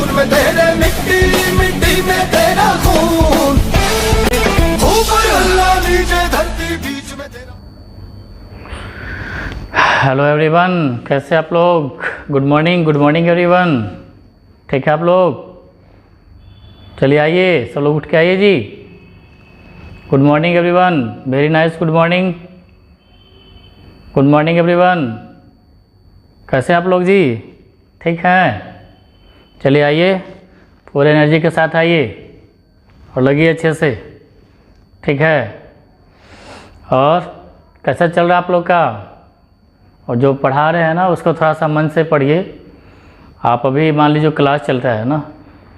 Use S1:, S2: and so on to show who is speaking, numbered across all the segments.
S1: खून में तेरे, मिट्टी मिट्टी में तेरा खून, ऊपर अल्लाह नीचे धरती बीच में तेरा।
S2: हेलो एवरीवन, कैसे आप लोग? Good morning everyone. ठीक है आप लोग? चलिए आइए, सब लोग उठ के आइए जी। Good morning everyone, very nice, good morning everyone. कैसे आप लोग जी? ठीक हैं? चलिए आइए, पूरे एनर्जी के साथ आइए और लगिए अच्छे से। ठीक है? और कैसा चल रहा है आप लोग का? और जो पढ़ा रहे हैं ना उसको थोड़ा सा मन से पढ़िए। आप अभी मान लीजिए क्लास चल रहा है ना,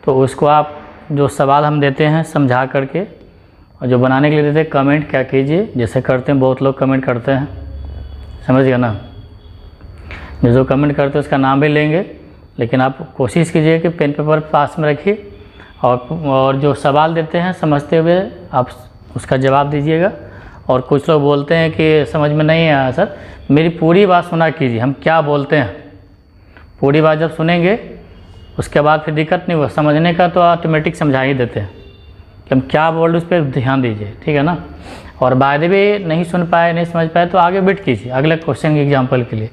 S2: तो उसको आप जो सवाल हम देते हैं समझा करके, और जो बनाने के लिए देते हैं कमेंट क्या कीजिए, जैसे करते हैं बहुत लोग कमेंट करते हैं, समझ गए ना। जो कमेंट करते हैं उसका नाम भी लेंगे, लेकिन आप कोशिश कीजिए कि पेन पेपर पास में रखिए और जो सवाल देते हैं समझते हुए आप उसका जवाब दीजिएगा। और कुछ लोग बोलते हैं कि समझ में नहीं आया सर, मेरी पूरी बात सुना कीजिए, हम क्या बोलते हैं पूरी बात जब सुनेंगे उसके बाद फिर दिक्कत नहीं हुआ। समझने का तो ऑटोमेटिक समझा ही देते हैं कि हम क्या बोल रहे उस पर ध्यान दीजिए, ठीक है ना। और बाद में नहीं सुन पाए, नहीं समझ पाए तो आगे वेट कीजिए अगले क्वेश्चन के एग्जाम्पल के लिए।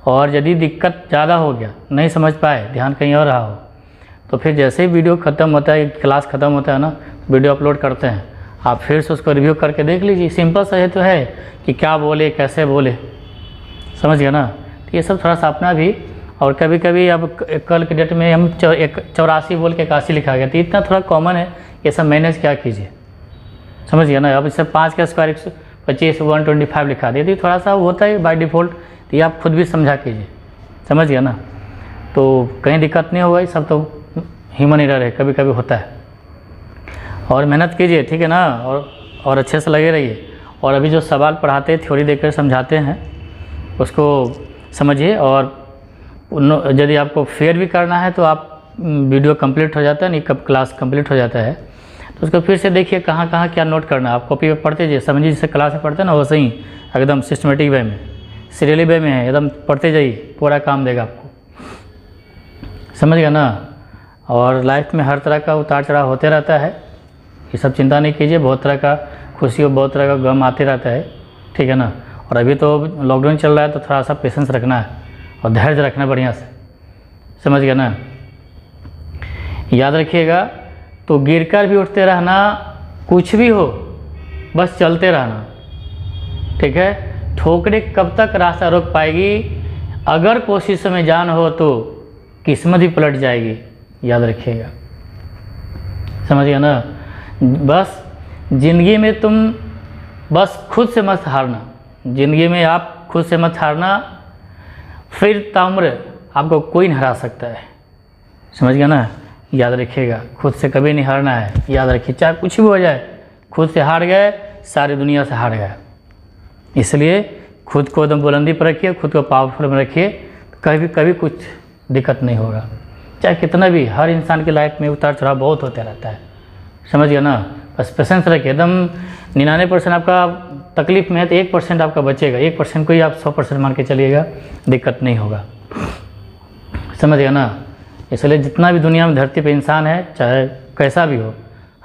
S2: और यदि दिक्कत ज़्यादा हो गया, नहीं समझ पाए, ध्यान कहीं और रहा हो, तो फिर जैसे ही वीडियो ख़त्म होता है, क्लास ख़त्म होता है ना, वीडियो अपलोड करते हैं, आप फिर से उसको रिव्यू करके देख लीजिए। सिंपल सा ये तो है कि क्या बोले, कैसे बोले, समझ गया ना। तो ये सब थोड़ा सा अपना भी। और कभी कभी अब कल के डेट में हम 84 बोल के 81 लिखा गया, तो इतना थोड़ा कॉमन है, ये सब मैनेज क्या कीजिए, समझ गया ना। अब इससे 5 का स्क्वायर 125 125 लिखा दिया, तो थोड़ा सा होता है बाय डिफ़ॉल्ट, तो ये आप खुद भी समझा कीजिए, समझ गया ना। तो कहीं दिक्कत नहीं होगा, ये सब तो ह्यूमन एरर है, कभी कभी होता है। और मेहनत कीजिए, ठीक है ना, और अच्छे से लगे रहिए। और अभी जो सवाल पढ़ाते हैं, थ्योरी देकर समझाते हैं, उसको समझिए। और यदि आपको फेयर भी करना है तो आप वीडियो कंप्लीट हो जाता है, नहीं कब क्लास कंप्लीट हो जाता है तो उसको फिर से देखिए कहाँ कहाँ क्या नोट करना है। आप कॉपी पर पढ़ते जाइए, समझिए जैसे क्लास में पढ़ते हैं ना, वैसे ही एकदम सिस्टमेटिक वे में, सीरियली वे में है, एकदम पढ़ते जाइए, पूरा काम देगा आपको, समझ गया ना। और लाइफ में हर तरह का उतार चढ़ाव होते रहता है, ये सब चिंता नहीं कीजिए। बहुत तरह का खुशी और बहुत तरह का गम आते रहता है, ठीक है ना। और अभी तो लॉकडाउन चल रहा है, तो थोड़ा सा पेशेंस रखना है और धैर्य रखना बढ़िया से, समझ गया ना। याद रखिएगा, तो गिरकर भी उठते रहना, कुछ भी हो बस चलते रहना, ठीक है। ठोकरें कब तक रास्ता रोक पाएगी, अगर कोशिश में जान हो तो किस्मत ही पलट जाएगी, याद रखिएगा, समझ गया ना। बस ज़िंदगी में तुम बस खुद से मत हारना, ज़िंदगी में आप खुद से मत हारना, फिर ताउम्र आपको कोई नहीं हरा सकता है, समझ गया ना। याद रखिएगा, खुद से कभी नहीं हारना है, याद रखिए, चाहे कुछ भी हो जाए, खुद से हार गए सारी दुनिया से हार गए। इसलिए खुद को एकदम बुलंदी पर रखिए, खुद को पावरफुल में रखिए, कभी कुछ दिक्कत नहीं होगा, चाहे कितना भी। हर इंसान की लाइफ में उतार चढ़ाव बहुत होता रहता है, समझ गया ना। बस पेशेंस रखिए, एकदम 99% आपका तकलीफ़ में है तो 1% आपका बचेगा, 1% को ही आप 100% मान के चलिएगा, दिक्कत नहीं होगा, समझ गया ना। इसलिए जितना भी दुनिया में धरती पे इंसान है, चाहे कैसा भी हो,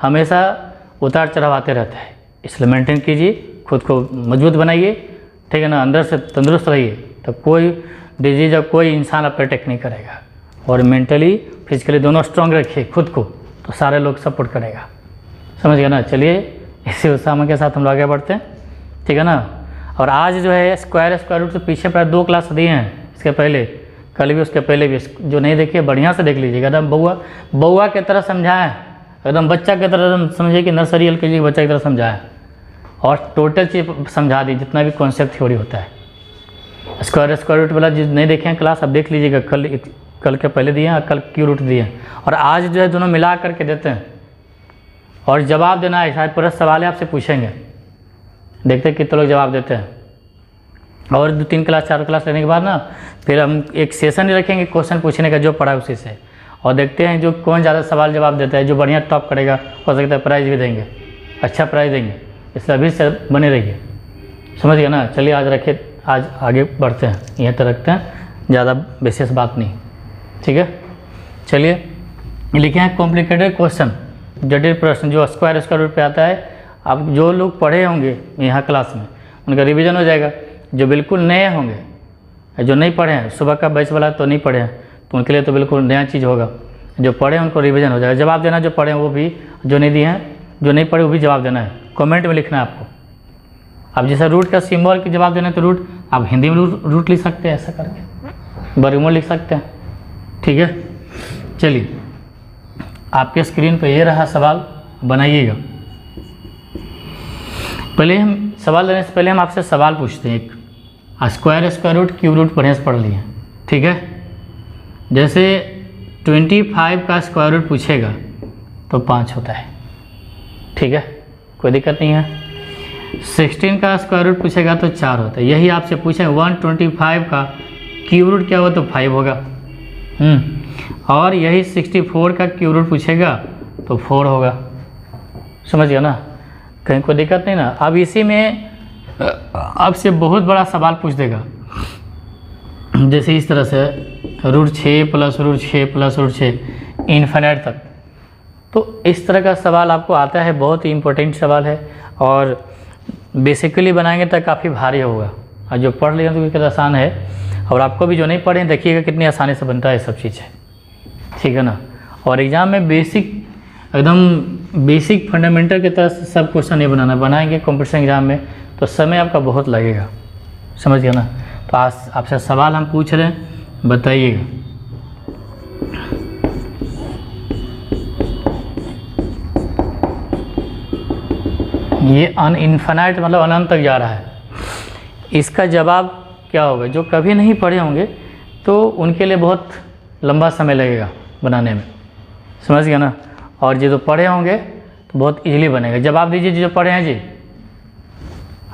S2: हमेशा उतार चढ़ाव आते रहता है। इसलिए मेंटेन कीजिए, खुद को मजबूत बनाइए, ठीक है ना। अंदर से तंदुरुस्त रहिए, तो कोई डिजीज या कोई इंसान आप पे अटैक नहीं करेगा। और मेंटली फिजिकली दोनों स्ट्रांग रखिए खुद को, तो सारे लोग सपोर्ट करेगा, समझ गया ना। चलिए इसी उत्साह के साथ हम लोग आगे बढ़ते हैं, ठीक है ना। और आज जो है स्क्वायर रूट से पीछे प्राय 2 क्लास दिए हैं, इसके पहले कल भी उसके पहले भी, जो नहीं देखिए बढ़िया से देख लीजिएगा। एकदम बउआ की तरह समझाएं, एकदम बच्चा की तरह, एकदम समझिए कि नर्सरी LKG बच्चा की तरह समझाएं, और टोटल चीज़ समझा दी, जितना भी कॉन्सेप्ट थ्योरी होता है। स्क्वायर रूट वाला जो नहीं देखे हैं क्लास, अब देख लीजिएगा, कल के पहले दिए हैं, कल क्यू रूट दिए हैं, और आज जो है दोनों मिला करके देते हैं। और जवाब देना है, शायद पूरा सवाल है आपसे पूछेंगे, देखते हैं कितने लोग जवाब देते हैं। और 2-3 क्लास 4 क्लास लेने के बाद ना फिर हम एक सेशन ही रखेंगे क्वेश्चन पूछने का, जो पढ़ा है उसी से, और देखते हैं जो कौन ज़्यादा सवाल जवाब देता है, जो बढ़िया टॉप करेगा, हो सकता है प्राइज़ भी देंगे, अच्छा प्राइज़ देंगे। इसलिए अभी से बने रहिए, समझ गया ना। चलिए आज रखिए, आज आगे बढ़ते हैं, यहीं तक रखते हैं, ज़्यादा विशेष बात नहीं, ठीक है। चलिए लिखे हैं कॉम्प्लिकेटेड क्वेश्चन, जटिल प्रश्न जो स्क्वायर रूट पे आता है। अब जो लोग पढ़े होंगे यहाँ क्लास में उनका रिवीजन हो जाएगा। जो बिल्कुल नए होंगे, जो नहीं पढ़े हैं, सुबह का बैच वाला तो नहीं पढ़े हैं, तो उनके लिए तो बिल्कुल नया चीज़ होगा। जो पढ़े हैं उनको रिवीजन हो जाएगा। जवाब देना, जो पढ़े हैं वो भी, जो नहीं दिए हैं, जो नहीं पढ़े वो भी जवाब देना है। कमेंट में लिखना है आपको। अब जैसे रूट का सिंबल के जवाब देना है तो रूट आप हिंदी में रूट लिख सकते हैं, ऐसा करके वर्गमूल लिख सकते हैं। ठीक है, चलिए आपके स्क्रीन पे ये रहा सवाल, बनाइएगा। पहले हम सवाल देने से पहले हम आपसे सवाल पूछते हैं। एक स्क्वायर रूट क्यूब रूट बढ़िया से पढ़ लिए, ठीक है। जैसे 25 का स्क्वायर रूट पूछेगा तो 5 होता है, ठीक है, कोई दिक्कत नहीं है। 16 का स्क्वायर रूट पूछेगा तो 4 होता है। यही आपसे पूछे 125 का क्यूब रूट क्या होगा तो 5 होगा। और यही 64 का क्यूब रूट पूछेगा तो 4 होगा। समझ गया ना, कहीं कोई दिक्कत नहीं ना। अब इसी में आपसे बहुत बड़ा सवाल पूछ देगा, जैसे इस तरह से √6 + √6 + √6 इन्फिनिट तक। तो इस तरह का सवाल आपको आता है, बहुत ही इम्पोर्टेंट सवाल है और बेसिकली बनाएंगे तो काफ़ी भारी होगा। और जो पढ़ लिया तो कितना आसान है, और आपको भी जो नहीं पढ़े देखिएगा कितनी आसानी से बनता है सब चीज़ है, ठीक है ना। और एग्ज़ाम में बेसिक, एकदम बेसिक फंडामेंटल की तरह से सब क्वेश्चन नहीं बनाएंगे कॉम्पिटिशन एग्ज़ाम में, तो समय आपका बहुत लगेगा। समझ गया ना। तो आज आपसे सवाल हम पूछ रहे हैं, बताइएगा। ये इन्फिनिट मतलब अनंत तक जा रहा है। इसका जवाब क्या होगा? जो कभी नहीं पढ़े होंगे तो उनके लिए बहुत लंबा समय लगेगा बनाने में, समझ गया ना। और जो पढ़े होंगे तो बहुत इजीली बनेगा। जवाब दीजिए जो पढ़े हैं जी।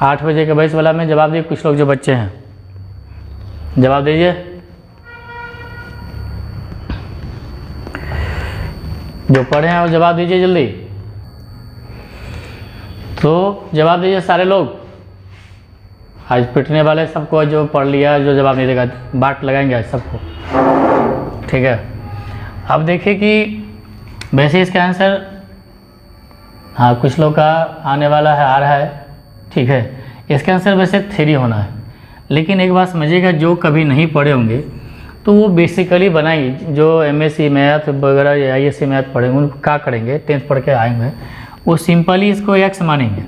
S2: 8 बजे के बैच वाला में जवाब दीजिए। कुछ लोग जो बच्चे हैं जवाब दीजिए। जो पढ़े हैं वो जवाब दीजिए जल्दी। तो जवाब दीजिए सारे लोग। आज पिटने वाले सबको, जो पढ़ लिया, जो जवाब नहीं देगा बाट लगाएंगे आज सबको, ठीक है। अब देखिए कि वैसे इसका आंसर, हाँ कुछ लोग का आने वाला है, आ रहा है, ठीक है। इसका आंसर वैसे 3 होना है, लेकिन एक बात समझिएगा, जो कभी नहीं पढ़े होंगे तो वो बेसिकली बनाएंगे। जो MSc मैथ वगैरह या ISC मैथ पढ़ेंगे उनको क्या करेंगे, 10th पढ़ के आएंगे, वो सिंपली इसको x मानेंगे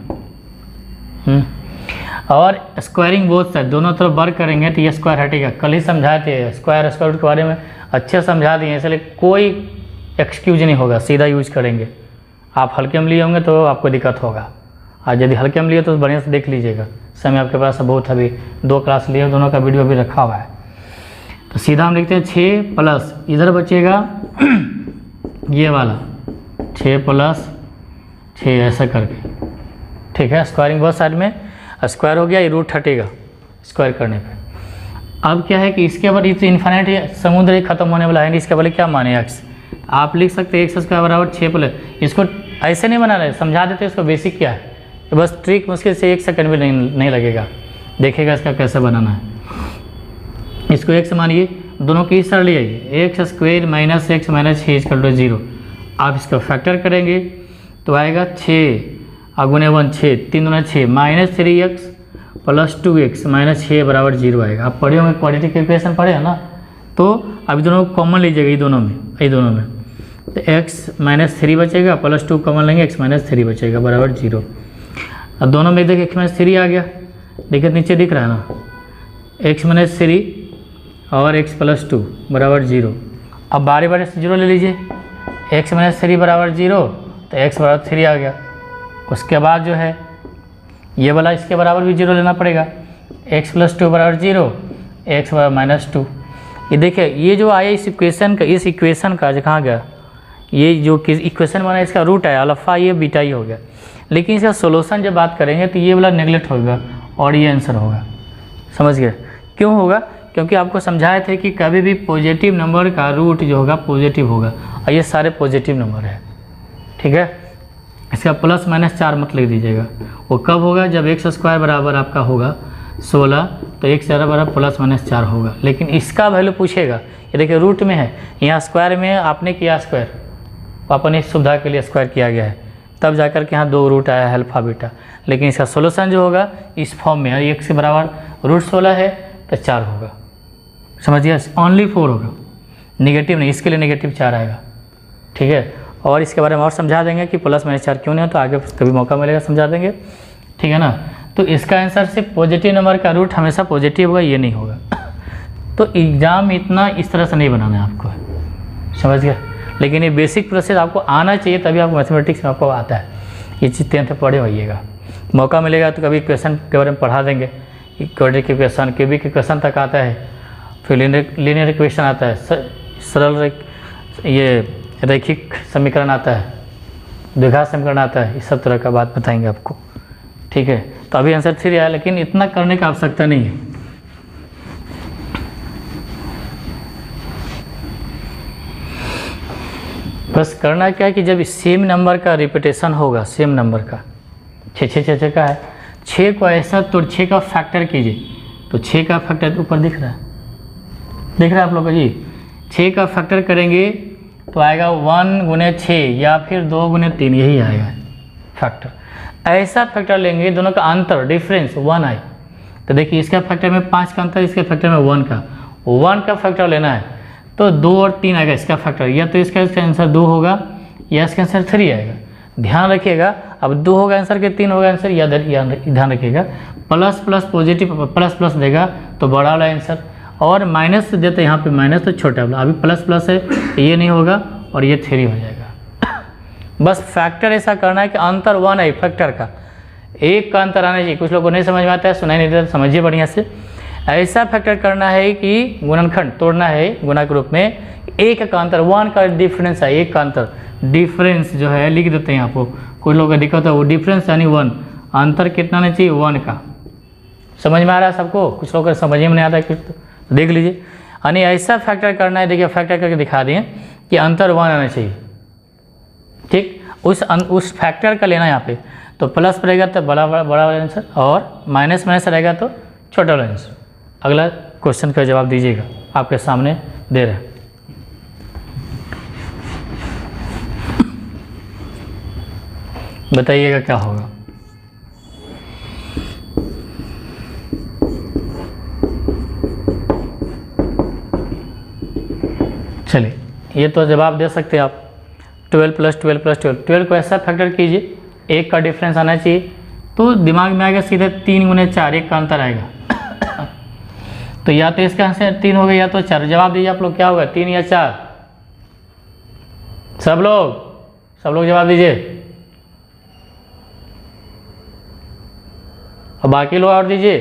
S2: और स्क्वायरिंग बोथ साइड, दोनों तरफ वर्क करेंगे तो ये स्क्वायर हटेगा। कल ही समझाए थे स्क्वायर रूट के बारे में, अच्छे समझा दिए, इसलिए कोई एक्सक्यूज नहीं होगा, सीधा यूज करेंगे। आप हल्के में लिए होंगे तो आपको दिक्कत होगा, और यदि हल्के में लिए तो बढ़िया से देख लीजिएगा। समय आपके पास बहुत, अभी 2 क्लास लिए, दोनों का वीडियो भी रखा हुआ है। तो सीधा हम लिखते हैं 6 प्लस, इधर बचेगा ये वाला 6 + 6 ऐसा करके, ठीक है। स्क्वायरिंग बहुत साइड में स्क्वायर हो गया, ये रूट हटेगा स्क्वायर करने पे। अब क्या है कि इसके बाद ये तो इन्फिनिट समुद्र ही खत्म होने वाला है, इसके वाले क्या माने x। आप लिख सकते हैं x² = 6 +, इसको ऐसे नहीं बना रहे, समझा देते इसको बेसिक क्या है। तो बस ट्रिक मुश्किल से 1 सेकंड भी नहीं लगेगा, देखिएगा इसका कैसे बनाना है। इसको x मानिए, दोनों की इस तरह ले आइए, x² - x - 6 = 0। आप इसका फैक्टर करेंगे तो आएगा 6 × 1 6, 3 × 6 -3x + 2x - 6 = 0 आएगा। आप पढ़े होंगे क्वाड्रेटिक इक्वेशन पढ़े हैं ना, तो अभी दोनों को कॉमन लीजिएगा, ये दोनों में तो x - 3 बचेगा, +2 कॉमन लेंगे, x - 3 बचेगा बराबर 0। अब दोनों में देखिए x - 3 आ गया, देखिए नीचे दिख रहा है ना, x - 3 और x + 2 = 0। अब बारी से 0 ले लीजिए, x - 3 = 0 तो x = 3 आ गया। उसके बाद जो है ये वाला इसके बराबर भी 0 लेना पड़ेगा, x + 2 = 0, x - 2। ये देखिए ये जो आया इस इक्वेशन का जो कहाँ गया, ये जो इक्वेशन बना इसका रूट है अल्फा, ये बीटा ही हो गया। लेकिन इसका सोल्यूशन जब बात करेंगे तो ये वाला नेगलेक्ट होगा और ये आंसर होगा। समझ गए क्यों होगा? क्योंकि आपको समझाए थे कि कभी भी पॉजिटिव नंबर का रूट जो होगा पॉजिटिव होगा, और ये सारे पॉजिटिव नंबर है, ठीक है। इसका +-4 मत लिख दीजिएगा। वो कब होगा? जब x² बराबर आपका होगा 16, तो x बराबर +-4 होगा। लेकिन इसका वैल्यू पूछेगा, ये देखिए रूट में है, यहाँ स्क्वायर में आपने किया स्क्वायर, वो अपनी सुविधा के लिए स्क्वायर किया गया है, तब जाकर के यहाँ 2 रूट आया है अल्फा बीटा। लेकिन इसका सोल्यूशन जो होगा इस फॉर्म में है, 1 के बराबर रूट 16 है तो 4 होगा, समझिए, ओनली 4 होगा, निगेटिव नहीं, इसके लिए निगेटिव 4 आएगा, ठीक है। और इसके बारे में और समझा देंगे कि प्लस माइनस 4 क्यों नहीं है, तो आगे कभी मौका मिलेगा समझा देंगे, ठीक है ना। तो इसका आंसर सिर्फ पॉजिटिव नंबर का रूट हमेशा पॉजिटिव होगा, ये नहीं होगा। तो एग्ज़ाम इतना इस तरह से नहीं बनाना है आपको, समझ गए। लेकिन ये बेसिक प्रोसेस आपको आना चाहिए, तभी आपको मैथमेटिक्स में आपको आता है। ये चीज़ 10th में पढ़े होइएगा, मौका मिलेगा तो कभी क्वेश्चन के बारे में पढ़ा देंगे। क्वाड्रेटिक के क्वेश्चन, क्यूबिक के क्वेश्चन तक आता है, फिर लीनियर क्वेश्चन आता है, सरल ये रैखिक समीकरण आता है, द्विघात समीकरण आता है, इस सब तरह का बात बताएंगे आपको, ठीक है। तो अभी आंसर 3 आया, लेकिन इतना करने का आवश्यकता नहीं है। बस करना क्या है कि जब सेम नंबर का रिपीटेशन होगा, सेम नंबर का 6 का है, 6 को ऐसा तो 6 का फैक्टर कीजिए, तो 6 का फैक्टर ऊपर दिख रहा है आप लोग को जी। 6 का फैक्टर करेंगे तो आएगा 1 गुने 6 या फिर 2 गुने 3, यही आएगा फैक्टर। ऐसा फैक्टर लेंगे दोनों का अंतर डिफरेंस 1 आए, तो देखिए इसका फैक्टर में 5 का अंतर, इसके फैक्टर में 1 का फैक्टर लेना है, तो 2 और 3 आएगा इसका फैक्टर, या तो इसका आंसर 2 होगा या इसका आंसर 3 आएगा। ध्यान रखिएगा, अब 2 होगा आंसर के 3 होगा आंसर, या ध्यान रखिएगा plus plus positive plus plus देगा तो बड़ा वाला आंसर, और माइनस देते यहाँ पे माइनस तो छोटा वाला। अभी प्लस प्लस है, ये नहीं होगा और ये 3 हो जाएगा। बस फैक्टर ऐसा करना है कि अंतर 1 है फैक्टर का, 1 का अंतर आना चाहिए। कुछ लोगों को नहीं समझ में आता है, सुनाई नहीं देता, समझिए बढ़िया से। ऐसा फैक्टर करना है कि गुणनखंड तोड़ना है गुणा के रूप में, 1 का अंतर 1 का डिफरेंस है, 1 का अंतर डिफरेंस जो है लिख देते हैं आपको। कुछ लोगों का दिक्कत है, वो डिफरेंस यानी 1, अंतर कितना आना चाहिए 1 का। समझ में आ रहा है सबको? कुछ लोगों को समझ में नहीं आता है, कुछ तो देख लीजिए। यानी ऐसा फैक्टर करना है, देखिए फैक्टर करके दिखा दिए कि अंतर 1 आना चाहिए, ठीक। उस फैक्टर का लेना है यहाँ पे, तो प्लस रहेगा तो बड़ा वाला आंसर, और माइनस रहेगा तो छोटा वाला आंसर। अगला क्वेश्चन का जवाब दीजिएगा, आपके सामने दे रहे हैं। बताइएगा क्या होगा। चलिए, ये तो जवाब दे सकते हैं आप। 12 + 12 + 12, 12 को ऐसा फैक्टर कीजिए, 1 का डिफरेंस आना चाहिए, तो दिमाग में आएगा सीधे 3 गुने 4, 1 का अंतर आएगा। तो या तो इसका आंसर 3 होगा या तो 4। जवाब दीजिए आप लोग, क्या होगा 3 या 4? सब लोग जवाब दीजिए, और बाकी लोग और दीजिए।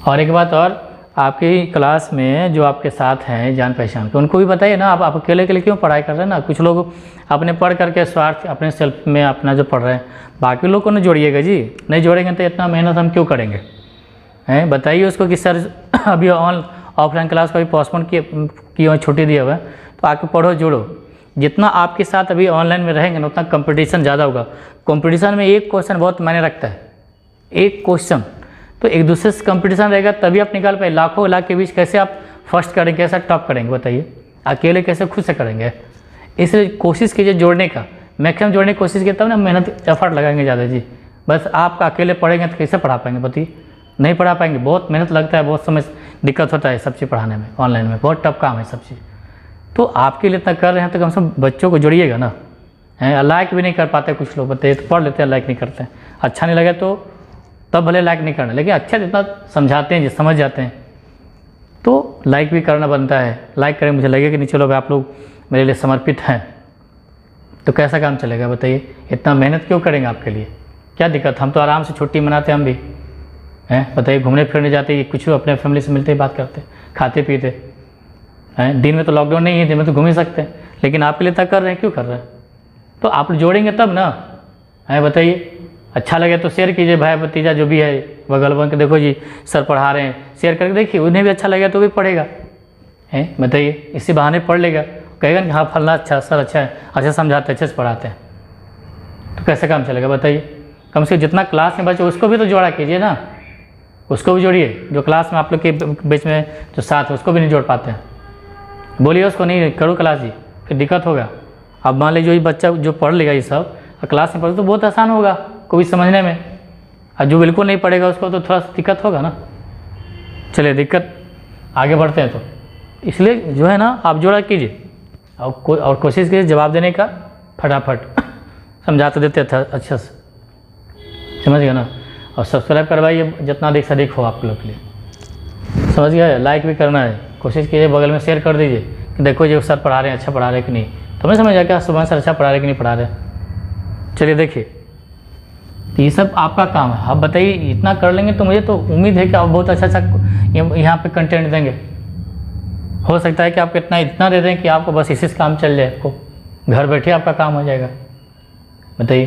S2: और एक बात और, आपकी क्लास में जो आपके साथ हैं जान पहचान के, उनको भी बताइए ना, आप अकेले क्यों पढ़ाई कर रहे हैं ना। कुछ लोग अपने पढ़ करके स्वार्थ अपने सेल्फ में अपना जो पढ़ रहे हैं, बाकी लोग को ना जोड़िएगा जी। नहीं जोड़ेंगे तो इतना मेहनत हम क्यों करेंगे, हैं? बताइए उसको कि सर अभी ऑफलाइन क्लास को भी पोस्टपोन किए छुट्टी दिया हुआ है, तो आके पढ़ो, जोड़ो। जितना आपके साथ अभी ऑनलाइन में रहेंगे ना, उतना कंपटीशन ज़्यादा होगा। कंपटीशन में एक क्वेश्चन बहुत मायने रखता है, एक क्वेश्चन, तो एक दूसरे से कंपटीशन रहेगा तभी आप निकाल पाए। लाखों लाख के बीच कैसे आप फर्स्ट करेंगे, कैसे टॉप करेंगे, बताइए। अकेले कैसे खुद से करेंगे? इसलिए कोशिश कीजिए जोड़ने का, मैक्सिमम जोड़ने की कोशिश कीजिए, तब ना मेहनत एफर्ट लगाएंगे ज़्यादा जी। बस आप अकेले पढ़ेंगे तो कैसे पढ़ा पाएंगे, बताइए? नहीं पढ़ा पाएंगे, बहुत मेहनत लगता है, बहुत समय दिक्कत होता है सब चीज़ पढ़ाने में। ऑनलाइन में बहुत टफ काम है सब चीज़। तो आपके लिए इतना कर रहे हैं तो कम से कम बच्चों को जोड़िएगा ना। हैं, लाइक भी नहीं कर पाते कुछ लोग, बताइए, तो पढ़ लेते हैं, लाइक नहीं करते हैं। अच्छा नहीं लगे तो तब भले लाइक नहीं करना, लेकिन अच्छा जितना समझाते हैं, जो समझ जाते हैं, तो लाइक भी करना बनता है। लाइक करें, मुझे लगे कि नहीं चलो आप लोग मेरे लिए समर्पित हैं, तो कैसा काम चलेगा, बताइए? इतना मेहनत क्यों करेंगे आपके लिए? क्या दिक्कत? हम तो आराम से छुट्टी मनाते हम भी हैं, बताइए, घूमने फिरने जाते, कुछ अपने फैमिली से मिलते, बात करते, खाते पीते हैं। दिन में तो लॉकडाउन नहीं है, दिन में तो घूम ही सकते हैं, लेकिन आपके लिए तक कर रहे हैं, क्यों कर रहे हैं? तो आप जोड़ेंगे तब ना, है, बताइए। अच्छा लगे तो शेयर कीजिए, भाई भतीजा जो भी है बगल बन के, देखो जी सर पढ़ा रहे हैं, शेयर करके देखिए, उन्हें भी अच्छा लगेगा तो भी पढ़ेगा, हैं, बताइए। इसी बहाने पढ़ लेगा, कहेगा कि हाँ फलना अच्छा सर अच्छा है, अच्छा समझाते हैं, अच्छे से पढ़ाते हैं, तो कैसे काम चलेगा, बताइए? कम से कम जितना क्लास में बच्चे उसको भी तो जोड़ा कीजिए ना, उसको भी जोड़िए। जो क्लास में आप लोग के बीच में जो साथ है उसको भी नहीं जोड़ पाते हैं, बोलिए उसको नहीं करो क्लास जी, फिर दिक्कत होगा। अब मान लीजिए ये बच्चा जो पढ़ लेगा ये सब क्लास में पढ़े तो बहुत आसान होगा कोई समझने में, और जो बिल्कुल नहीं पढ़ेगा उसको तो थोड़ा सा दिक्कत होगा ना। चलिए दिक्कत आगे बढ़ते हैं। तो इसलिए जो है ना आप जोड़ा कीजिए और कोशिश कीजिए जवाब देने का फटाफट, समझा तो देते थे अच्छे से, समझ गया ना। और सब्सक्राइब करवाइए जितना अधिक से अधिक हो आप लोग के लिए, समझ गए। लाइक भी करना है, कोशिश कीजिए बगल में शेयर कर दीजिए कि देखो ये सर पढ़ा रहे हैं, अच्छा पढ़ा रहे कि नहीं। तो मैं समझ गया क्या सुबह सर अच्छा पढ़ा रहे कि नहीं पढ़ा रहे। चलिए देखिए ये सब आपका काम है। आप बताइए इतना कर लेंगे तो मुझे तो उम्मीद है कि आप बहुत अच्छा यहाँ पे कंटेंट देंगे। हो सकता है कि आप इतना दे दें कि आपको बस इसी से काम चल जाए, आपको घर बैठे आपका काम हो जाएगा। बताइए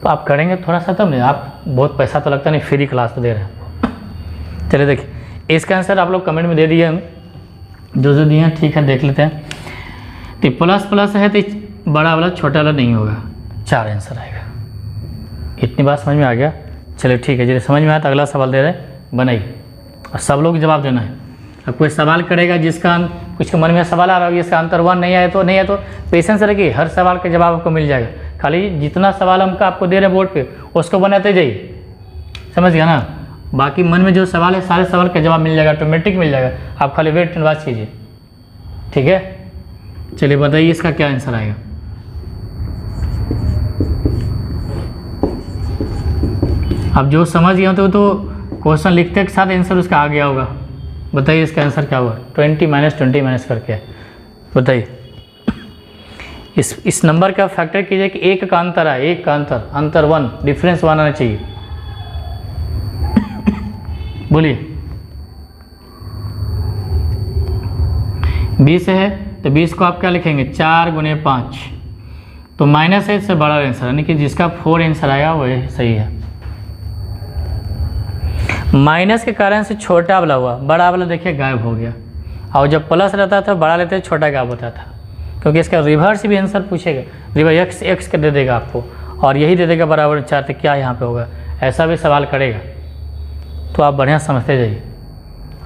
S2: तो आप करेंगे थोड़ा सा तब नहीं, आप बहुत पैसा तो लगता नहीं, फ्री क्लास तो दे रहे हैं। चलिए देखिए इसका आंसर आप लोग कमेंट में दे दिए, जो दिए हैं ठीक है देख लेते हैं। तो प्लस प्लस है तो बड़ा वाला छोटा वाला नहीं होगा, 4 आंसर आएगा। इतनी बात समझ में आ गया। चलिए ठीक है, जैसे समझ में आया तो अगला सवाल दे रहे हैं बनाइए, और सब लोग जवाब देना है। अब कोई सवाल करेगा जिसका कुछ के मन में सवाल आ रहा हो, इसका आंसर 1 नहीं आए तो पेशेंस रखिए, हर सवाल का जवाब आपको मिल जाएगा। खाली जितना सवाल हम आपको दे रहे हैं बोर्ड पे उसको बनाते जाइए, समझ गया ना। बाकी मन में जो सवाल है सारे सवाल का जवाब मिल जाएगा, ऑटोमेटिक मिल जाएगा। आप खाली वेट एंड वॉच कीजिए, ठीक है। चलिए बताइए इसका क्या आंसर आएगा। अब जो समझ गए तो क्वेश्चन लिखते के साथ आंसर उसका आ गया होगा। बताइए इसका आंसर क्या हुआ, 20 - 20 माइनस करके बताइए। इस नंबर का फैक्टर कीजिए कि एक का अंतर है, एक का अंतर 1, डिफरेंस 1 आना चाहिए। बोलिए 20 है तो 20 को आप क्या लिखेंगे 4 × 5, तो माइनस है इससे बड़ा आंसर, यानी कि जिसका 4 आंसर आया वही सही है। माइनस के कारण से छोटा वाला हुआ, बड़ा वाला देखिए गायब हो गया। और जब प्लस रहता था बड़ा लेते छोटा गायब होता था, क्योंकि इसका रिवर्स भी आंसर पूछेगा, रिवर्स x का दे देगा आपको और यही दे देगा बराबर 4, तो क्या यहाँ पे होगा, ऐसा भी सवाल करेगा। तो आप बढ़िया समझते जाइए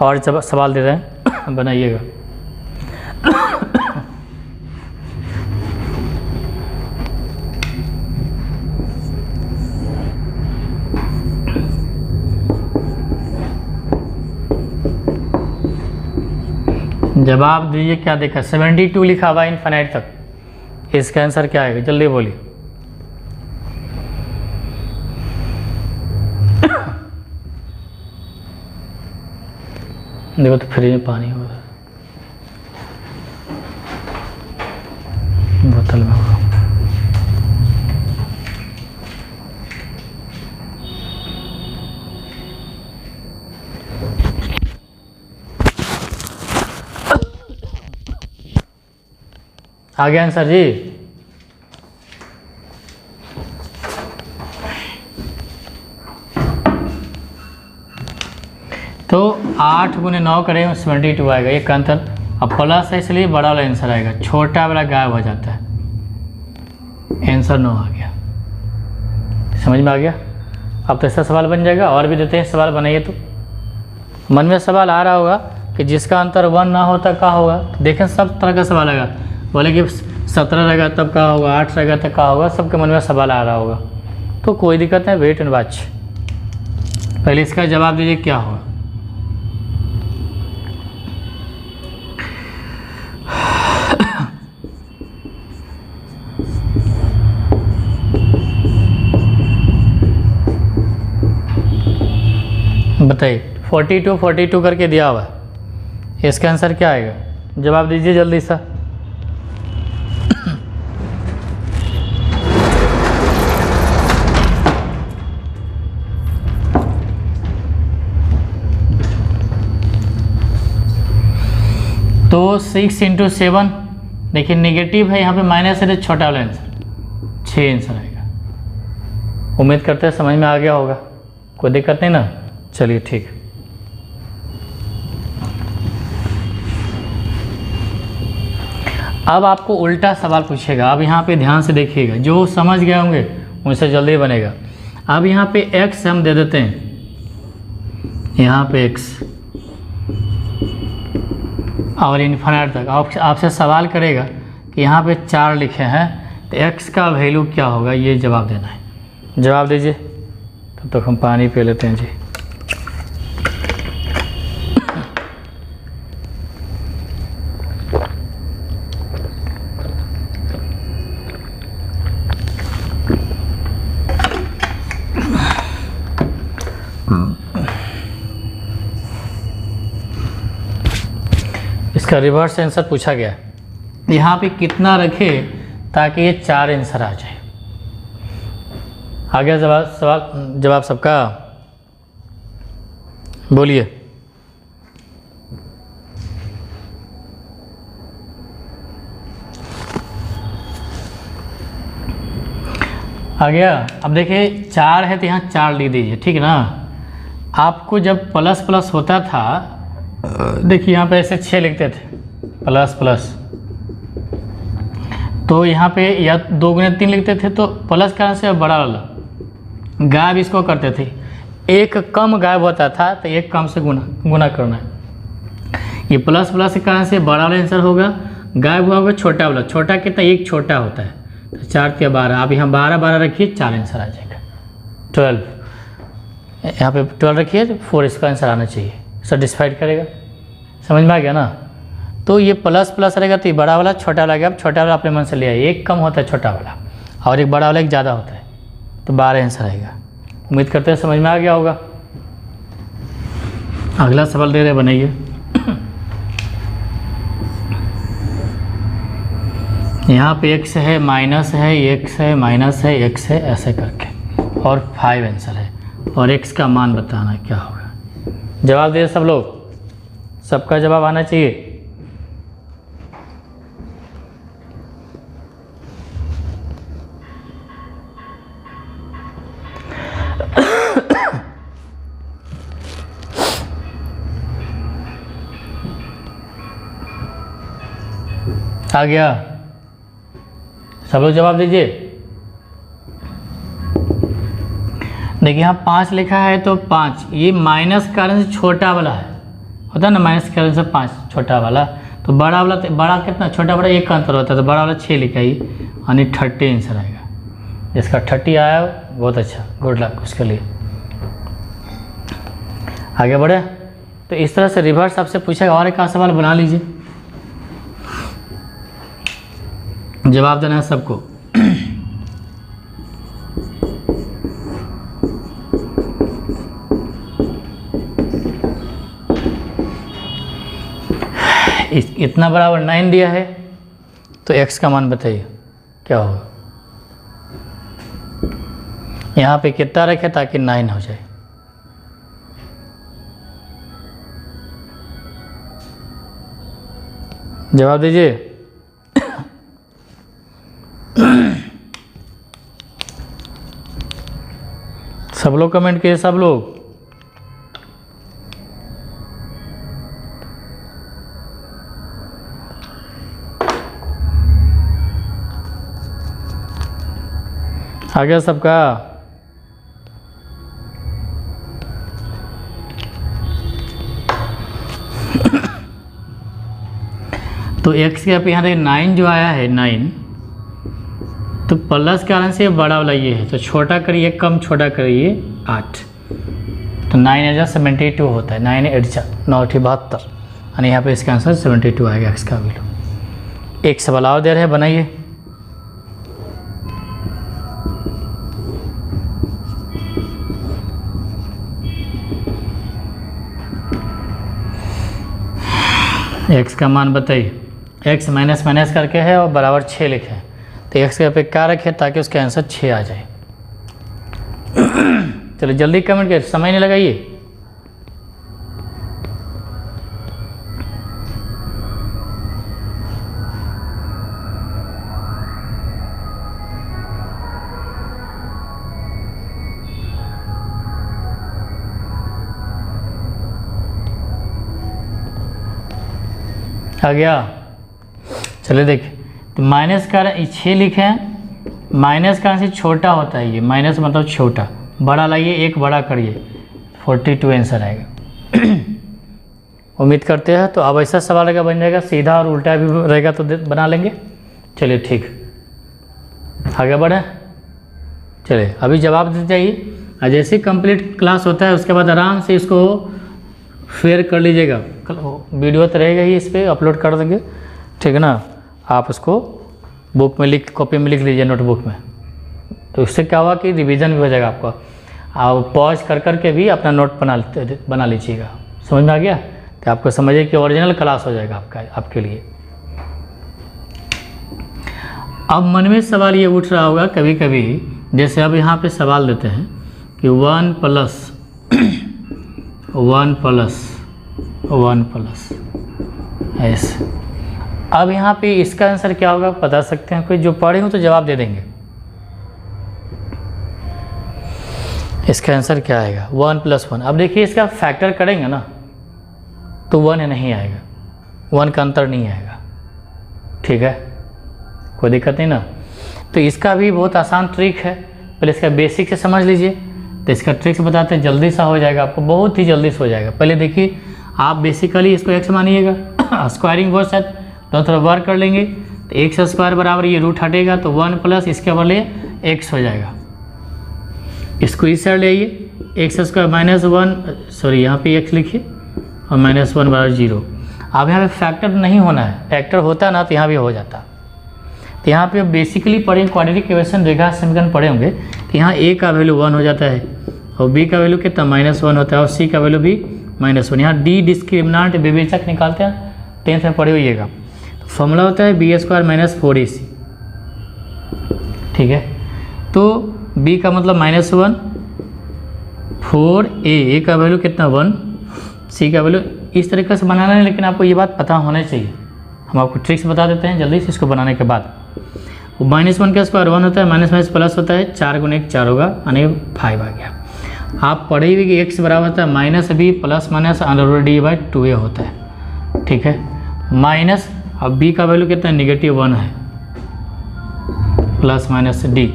S2: और जब सवाल दे रहे हैं बनाइएगा। जवाब दीजिए क्या देखा, 72 लिखा हुआ इनफाइनाइट तक। इसका आंसर क्या आएगा जल्दी बोलिए। देखो तो फ्रिज में पानी होगा, बोतल में होगा। आ गया आंसर जी। तो 8 × 9 करें 72 आएगा, एक का अंतर। अब प्लस है इसलिए बड़ा वाला आंसर आएगा, छोटा वाला गायब हो जाता है। आंसर 9 आ गया, समझ में आ गया। अब तो ऐसा सवाल बन जाएगा, और भी देते हैं सवाल बनाइए। तो मन में सवाल आ रहा होगा कि जिसका अंतर 1 ना होता क्या होगा, तो देखें सब तरह का सवाल आएगा। बोले कि 17 रहेगा तब क्या होगा, 8 रहेगा तब क्या होगा, सबके मन में सवाल आ रहा होगा। तो कोई दिक्कत नहीं, वेट एंड वॉच। पहले इसका जवाब दीजिए क्या होगा। बताइए 42 करके दिया हुआ है, इसका आंसर क्या आएगा, जवाब दीजिए जल्दी सा। तो 6 × 7, देखिए नेगेटिव है यहाँ पे, माइनस है तो छोटा वाला आंसर 6 आंसर आएगा। उम्मीद करते हैं समझ में आ गया होगा, कोई दिक्कत नहीं ना। चलिए ठीक। अब आपको उल्टा सवाल पूछेगा। अब यहाँ पे ध्यान से देखिएगा, जो समझ गए होंगे उनसे जल्दी बनेगा। अब यहाँ पे x हम दे देते हैं, यहाँ पे x और इन्फिनिट तक आपसे सवाल करेगा कि यहाँ पे 4 लिखे हैं तो x का वैल्यू क्या होगा, ये जवाब देना है। जवाब दीजिए, तब तक हम पानी पी लेते हैं जी। इसका रिवर्स आंसर पूछा गया है, यहाँ पे कितना रखे ताकि ये 4 आंसर आ जाए। आ गया जवाब सबका, बोलिए। आ गया। अब देखिए 4 है तो यहाँ 4 लिख दीजिए, ठीक है ना। आपको जब प्लस प्लस होता था, देखिए यहाँ पे ऐसे 6 लिखते थे, प्लस प्लस, तो यहाँ पे या 2 गुने 3 लिखते थे, तो प्लस कारण से बड़ा वाला गायब इसको करते थे। एक कम गायब होता था तो एक कम से गुना करना है। ये प्लस प्लस के कारण से बड़ा वाला आंसर होगा, गायब हुआ होगा छोटा वाला। छोटा कितना, एक छोटा होता है, तो 4 के 12, आप यहाँ 12 रखिए, 4 आंसर आ जाएगा। 12 यहाँ पे 12 रखिए, 4 इसका आंसर आना चाहिए, सेटिस्फाइड करेगा। समझ में आ गया ना। तो ये प्लस प्लस रहेगा तो ये बड़ा वाला छोटा वाला गया। अब छोटा वाला अपने मन से ले आइए, एक कम होता है छोटा वाला और एक बड़ा वाला एक ज़्यादा होता है, तो 12 आंसर आएगा। उम्मीद करते हैं समझ में आ गया होगा। अगला सवाल दे रहे, बनाइए। यहाँ पे x है, माइनस है, x है, माइनस है, x है, ऐसे करके, और 5 आंसर है, और x का मान बताना है क्या होगा। जवाब दे सब लोग, सबका जवाब आना चाहिए। आ गया, सब लोग जवाब दीजिए। देखिए यहाँ 5 लिखा है, तो 5 ये माइनस कारण से छोटा वाला है, होता है ना, माइनस कारण से 5 छोटा वाला, तो बड़ा वाला, तो बड़ा कितना, छोटा बड़ा एक का अंतर होता है, तो बड़ा वाला 6 लिखा ही, यानी 30 आंसर आएगा। जिसका 30 आया बहुत अच्छा, गुड लक उसके लिए। आगे बढ़े। तो इस तरह से रिवर्स आपसे पूछेगा, और एक सवाल बना लीजिए, जवाब देना है सबको। इतना बराबर 9 दिया है, तो x का मान बताइए क्या होगा। यहाँ पे कितना रखे ताकि 9 हो जाए। जवाब दीजिए। सब लोग कमेंट किए, सब लोग। आ गया सबका। तो x के आप यहाँ 9 जो आया है, 9, तो प्लस के कारण से बड़ा वाला ये है, तो छोटा करिए, कम छोटा करिए, 8, तो 9 72 होता है। 9 8 9 72, यानी यहाँ पे इसका आंसर 72 आएगा x का वैल्यू। एक सवाल और दे रहे हैं, बनाइए। x का मान बताइए। x माइनस माइनस करके है और बराबर 6 लिखे हैं, तो x के पे क्या रखे ताकि उसका आंसर 6 आ जाए। चलो जल्दी कमेंट करिए, समय नहीं लगाइए। आ गया। चलिए देखिए, तो माइनस का 6 लिखे हैं, माइनस का से छोटा होता है, ये माइनस मतलब छोटा, बड़ा लाइए, एक बड़ा करिए, 42 आंसर आएगा। उम्मीद करते हैं। तो अब ऐसा सवाल अगर बन जाएगा, सीधा और उल्टा भी रहेगा तो बना लेंगे। चलिए ठीक, आगे बढ़े। चलिए अभी जवाब दे जाइए। और जैसे कंप्लीट क्लास होता है उसके बाद आराम से इसको शेयर कर लीजिएगा। वीडियो तो रहेगा ही, इस पर अपलोड कर देंगे, ठीक है ना। आप उसको बुक में कॉपी में लिख लीजिए, नोटबुक में। तो इससे क्या हुआ कि रिवीजन भी हो जाएगा आपका। आप पॉज कर कर के भी अपना नोट बना लीजिएगा। समझ में आ गया? तो आपको समझिए कि ओरिजिनल क्लास हो जाएगा आपके लिए। अब मन में सवाल ये उठ रहा होगा कभी कभी, जैसे अब यहाँ पे सवाल देते हैं कि 1 प्लस ऐसे। अब यहाँ पे इसका आंसर क्या होगा बता सकते हैं कोई? जो पढ़े हो तो जवाब दे देंगे। इसका आंसर क्या आएगा? 1 + 1। अब देखिए इसका फैक्टर करेंगे ना तो 1 नहीं आएगा, 1 का अंतर नहीं आएगा, ठीक है, कोई दिक्कत नहीं ना। तो इसका भी बहुत आसान ट्रिक है, पहले इसका बेसिक से समझ लीजिए। तो इसका ट्रिक्स बताते हैं, जल्दी सा हो जाएगा आपको, बहुत ही जल्दी से हो जाएगा। पहले देखिए आप बेसिकली इसको x मानिएगा, स्क्वायरिंग वर्स है तो थोड़ा वर्क कर लेंगे। तो x² बराबर ये रूट हटेगा तो 1 प्लस इसके बदले x हो जाएगा। इसको इस साइड ले आइए, x² -1, सॉरी यहाँ पे x लिखिए और -1 बराबर 0। अब यहाँ पे फैक्टर नहीं होना है, फैक्टर होता ना तो यहाँ भी हो जाता। तो यहाँ पे बेसिकली पढ़े क्वाड्रेटिक इक्वेशन द्विघात समीकरण पढ़े होंगे। तो यहाँ a का वैल्यू 1 हो जाता है और b का वैल्यू कितना -1 होता है और c का वैल्यू भी -1। यहाँ d डिस्क्रिमिनेंट विवेचक निकालते हैं, 10th में पढ़े होइएगा। तो फॉर्मूला होता है b² - 4ac, ठीक है। तो b का मतलब -1, 4a का वैल्यू कितना 1, c का वैल्यू इस तरीके से बनाना है। लेकिन आपको ये बात पता होना चाहिए, हम आपको ट्रिक्स बता देते हैं जल्दी से इसको बनाने के बाद। वो -1 का स्क्वायर 1 होता है, माइनस प्लस होता है, 4 × 1 4 होगा, यानी 5 आ गया। आप पढ़े हुए कि x बराबर होता है -b + -√d/2a होता है, ठीक है। माइनस अब b का वैल्यू कितना -1 है, +-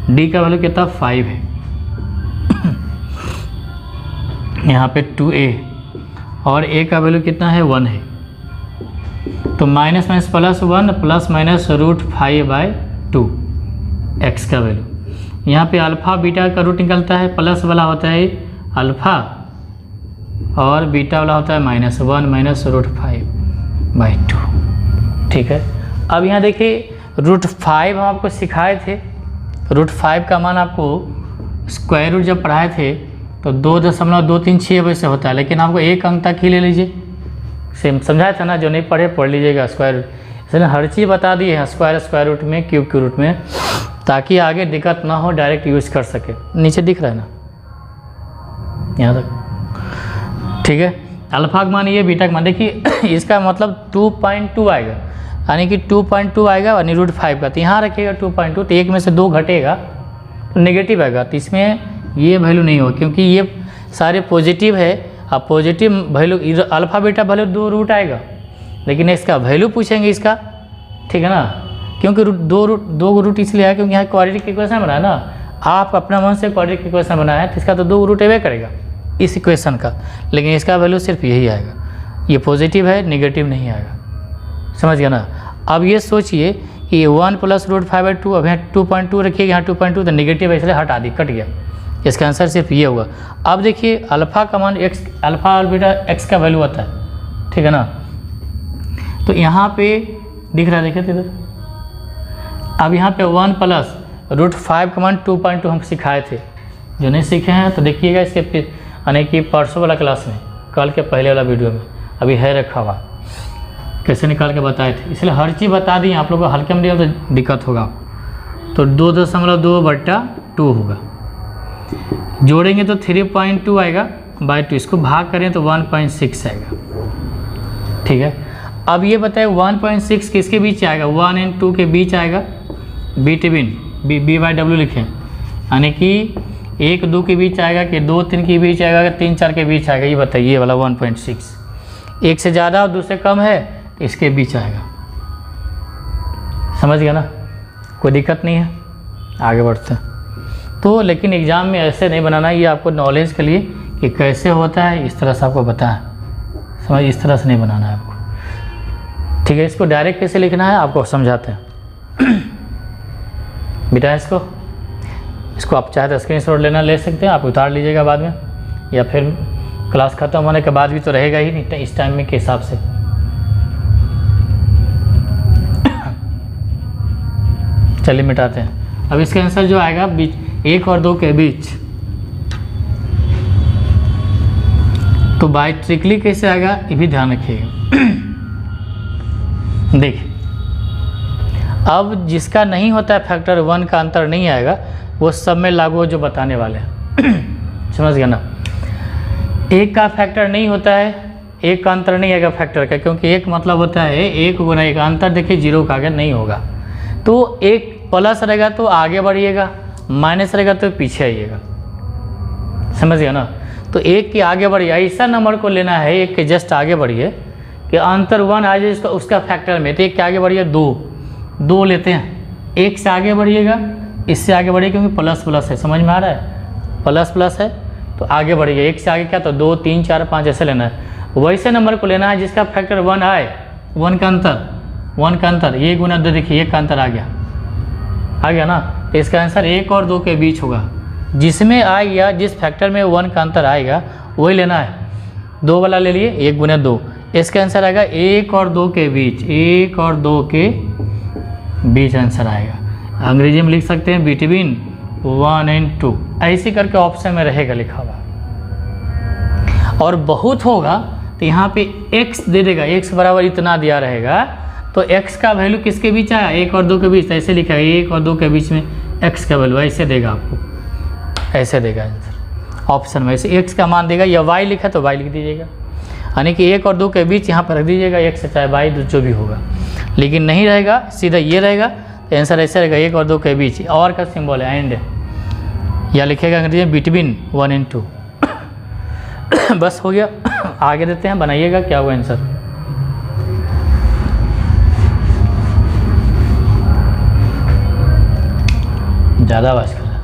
S2: d का वैल्यू कितना 5 है, यहाँ पे 2a और a का वैल्यू कितना है 1 है। तो माइनस +1 ±√5/2 x का वैल्यू। यहाँ पे अल्फ़ा बीटा का रूट निकलता है, प्लस वाला होता है अल्फ़ा और बीटा वाला होता है -1 -√5/2, ठीक है। अब यहाँ देखिए √5 हम आपको सिखाए थे। √5 का मान आपको स्क्वायर रूट जब पढ़ाए थे तो 2.236 वैसे होता है, लेकिन आपको 1 अंक तक ही ले लीजिए। सेम समझाया था ना, जो नहीं पढ़े पढ़ लीजिएगा। स्क्वायर रूट इसलिए हर चीज़ बता दी है, स्क्वायर रूट में, क्यूब के रूट में, ताकि आगे दिक्कत ना हो, डायरेक्ट यूज़ कर सके। नीचे दिख रहा है ना यहाँ तक, ठीक है। अल्फा का मान ये, बीटा का मान देखिए इसका मतलब 2.2 आएगा, यानी कि 2.2 आएगा यानी √5 का। तो यहाँ रखिएगा 2.2, तो एक में से 2 घटेगा तो नेगेटिव आएगा। तो इसमें ये वैल्यू नहीं होगा क्योंकि ये सारे पॉजिटिव है। अब positive value alpha beta value 2 root आएगा, लेकिन इसका वैल्यू पूछेंगे इसका, ठीक है ना। क्योंकि दो रूट इसलिए है क्योंकि यहाँ क्वाड्रेटिक इक्वेशन बना है ना, आप अपना मन से क्वाड्रेटिक इक्वेशन बनाया है तो इसका तो 2 रूट एवे करेगा इस इक्वेशन का, लेकिन इसका वैल्यू सिर्फ यही आएगा। ये पॉजिटिव है, नेगेटिव नहीं आएगा, समझ गया ना। अब ये सोचिए कि 1 + √5/2, अब यहाँ 2.2 रखिए, यहाँ 2.2 तो नेगेटिव है इसलिए हटा दी, कट गया। इसका आंसर सिर्फ ये होगा। अब देखिए अल्फ़ा का मान अल्फ़ा और बीटा x का वैल्यू आता है, ठीक है ना। तो यहाँ पे दिख रहा है, देखिए इधर। अब यहाँ पे 1 + √5 का मान 2.2 हम सिखाए थे। जो नहीं सीखे हैं तो देखिएगा इसके यानी कि परसों वाला क्लास में, कल के पहले वाला वीडियो में अभी है रखा हुआ, कैसे निकाल के बताए थे। इसलिए हर चीज़ बता दी। आप लोग को हल्के में दिया तो दिक्कत होगा। तो 2.2/2 होगा, जोड़ेंगे तो 3.2 आएगा बाई 2, इसको भाग करें तो 1.6 आएगा, ठीक है। अब ये बताए 1.6 किसके बीच आएगा? 1 और 2 के बीच आएगा, बिटवीन b/w लिखें, यानी कि 1 2 के बीच आएगा कि 2 3 के बीच आएगा कि 3 4 के बीच आएगा, ये बताइए। ये वाला 1.6 1 से ज़्यादा और 2 से कम है तो इसके बीच आएगा, समझ गया ना, कोई दिक्कत नहीं है। आगे बढ़ते हैं। तो लेकिन एग्ज़ाम में ऐसे नहीं बनाना, ये आपको नॉलेज के लिए कि कैसे होता है, इस तरह से आपको बताएं, समझ, इस तरह से नहीं बनाना है आपको, ठीक है। इसको डायरेक्ट कैसे लिखना है आपको समझाते हैं। बेटा इसको आप चाहे तो स्क्रीनशॉट लेना ले सकते हैं, आप उतार लीजिएगा बाद में, या फिर क्लास ख़त्म होने के बाद भी तो रहेगा ही नहीं इस टाइम में के हिसाब से। चलिए मिटाते हैं। अब इसका आंसर जो आएगा बीच 1 और 2 के बीच, तो बाइट्रिकली कैसे आएगा ये भी ध्यान रखिएगा। देखिए अब जिसका नहीं होता है फैक्टर 1 का अंतर नहीं आएगा, वो सब में लागू जो बताने वाले हैं। समझ गया ना, 1 का फैक्टर नहीं होता है, 1 का अंतर नहीं आएगा फैक्टर का, क्योंकि 1 मतलब होता है 1 गुना 1, अंतर देखिए 0 का आगे नहीं होगा। तो 1 प्लस रहेगा तो आगे बढ़िएगा, माइनस रहेगा तो पीछे आइएगा। समझ गया ना, तो 1 के आगे बढ़िए, ऐसा नंबर को लेना है 1 के जस्ट आगे बढ़िए कि अंतर 1 आ जाए इसका उसका फैक्टर में, तो 1 के आगे बढ़िए 2 लेते हैं, 1 से आगे बढ़िएगा, इससे आगे बढ़िए क्योंकि प्लस प्लस है, समझ में आ रहा है, प्लस प्लस है तो आगे बढ़िए। 1 से आगे क्या, तो 2 3 4 5 ऐसे लेना है। वैसे नंबर को लेना है जिसका फैक्टर 1 आए, 1 का अंतर, ये गुना 2, देखिए 1 का अंतर आ गया ना, तो इसका आंसर 1 और 2 के बीच होगा। जिसमें आएगा, जिस फैक्टर में 1 का अंतर आएगा वही लेना है। 2 वाला ले लिए, 1 गुना 2, इसका आंसर आएगा 1 और 2 के बीच, 1 और 2 के बीच आंसर आएगा। अंग्रेजी में लिख सकते हैं बिटवीन 1 and 2, ऐसे करके ऑप्शन में रहेगा लिखा हुआ। और बहुत होगा तो यहाँ पे x दे देगा, x बराबर इतना दिया रहेगा, तो x का वैल्यू किसके बीच आया, 1 और 2 के बीच, ऐसे लिखा है 1 और 2 के बीच में x का वैल्यू ऐसे देगा आपको, ऐसे देगा आंसर ऑप्शन में। ऐसे x का मान देगा, या y लिखा तो y लिख दीजिएगा, यानी कि 1 और 2 के बीच यहाँ पर रख दीजिएगा x चाहे y जो भी होगा। लेकिन नहीं रहेगा, सीधा ये रहेगा तो आंसर ऐसे रहेगा 1 और 2 के बीच, और का सिंबल है एंड, या लिखेगा अंग्रेजी में बिटवीन 1 and 2। बस हो गया, आगे देते हैं, बनाइएगा क्या हुआ आंसर। ज़्यादा आवाज़ कर रहा है,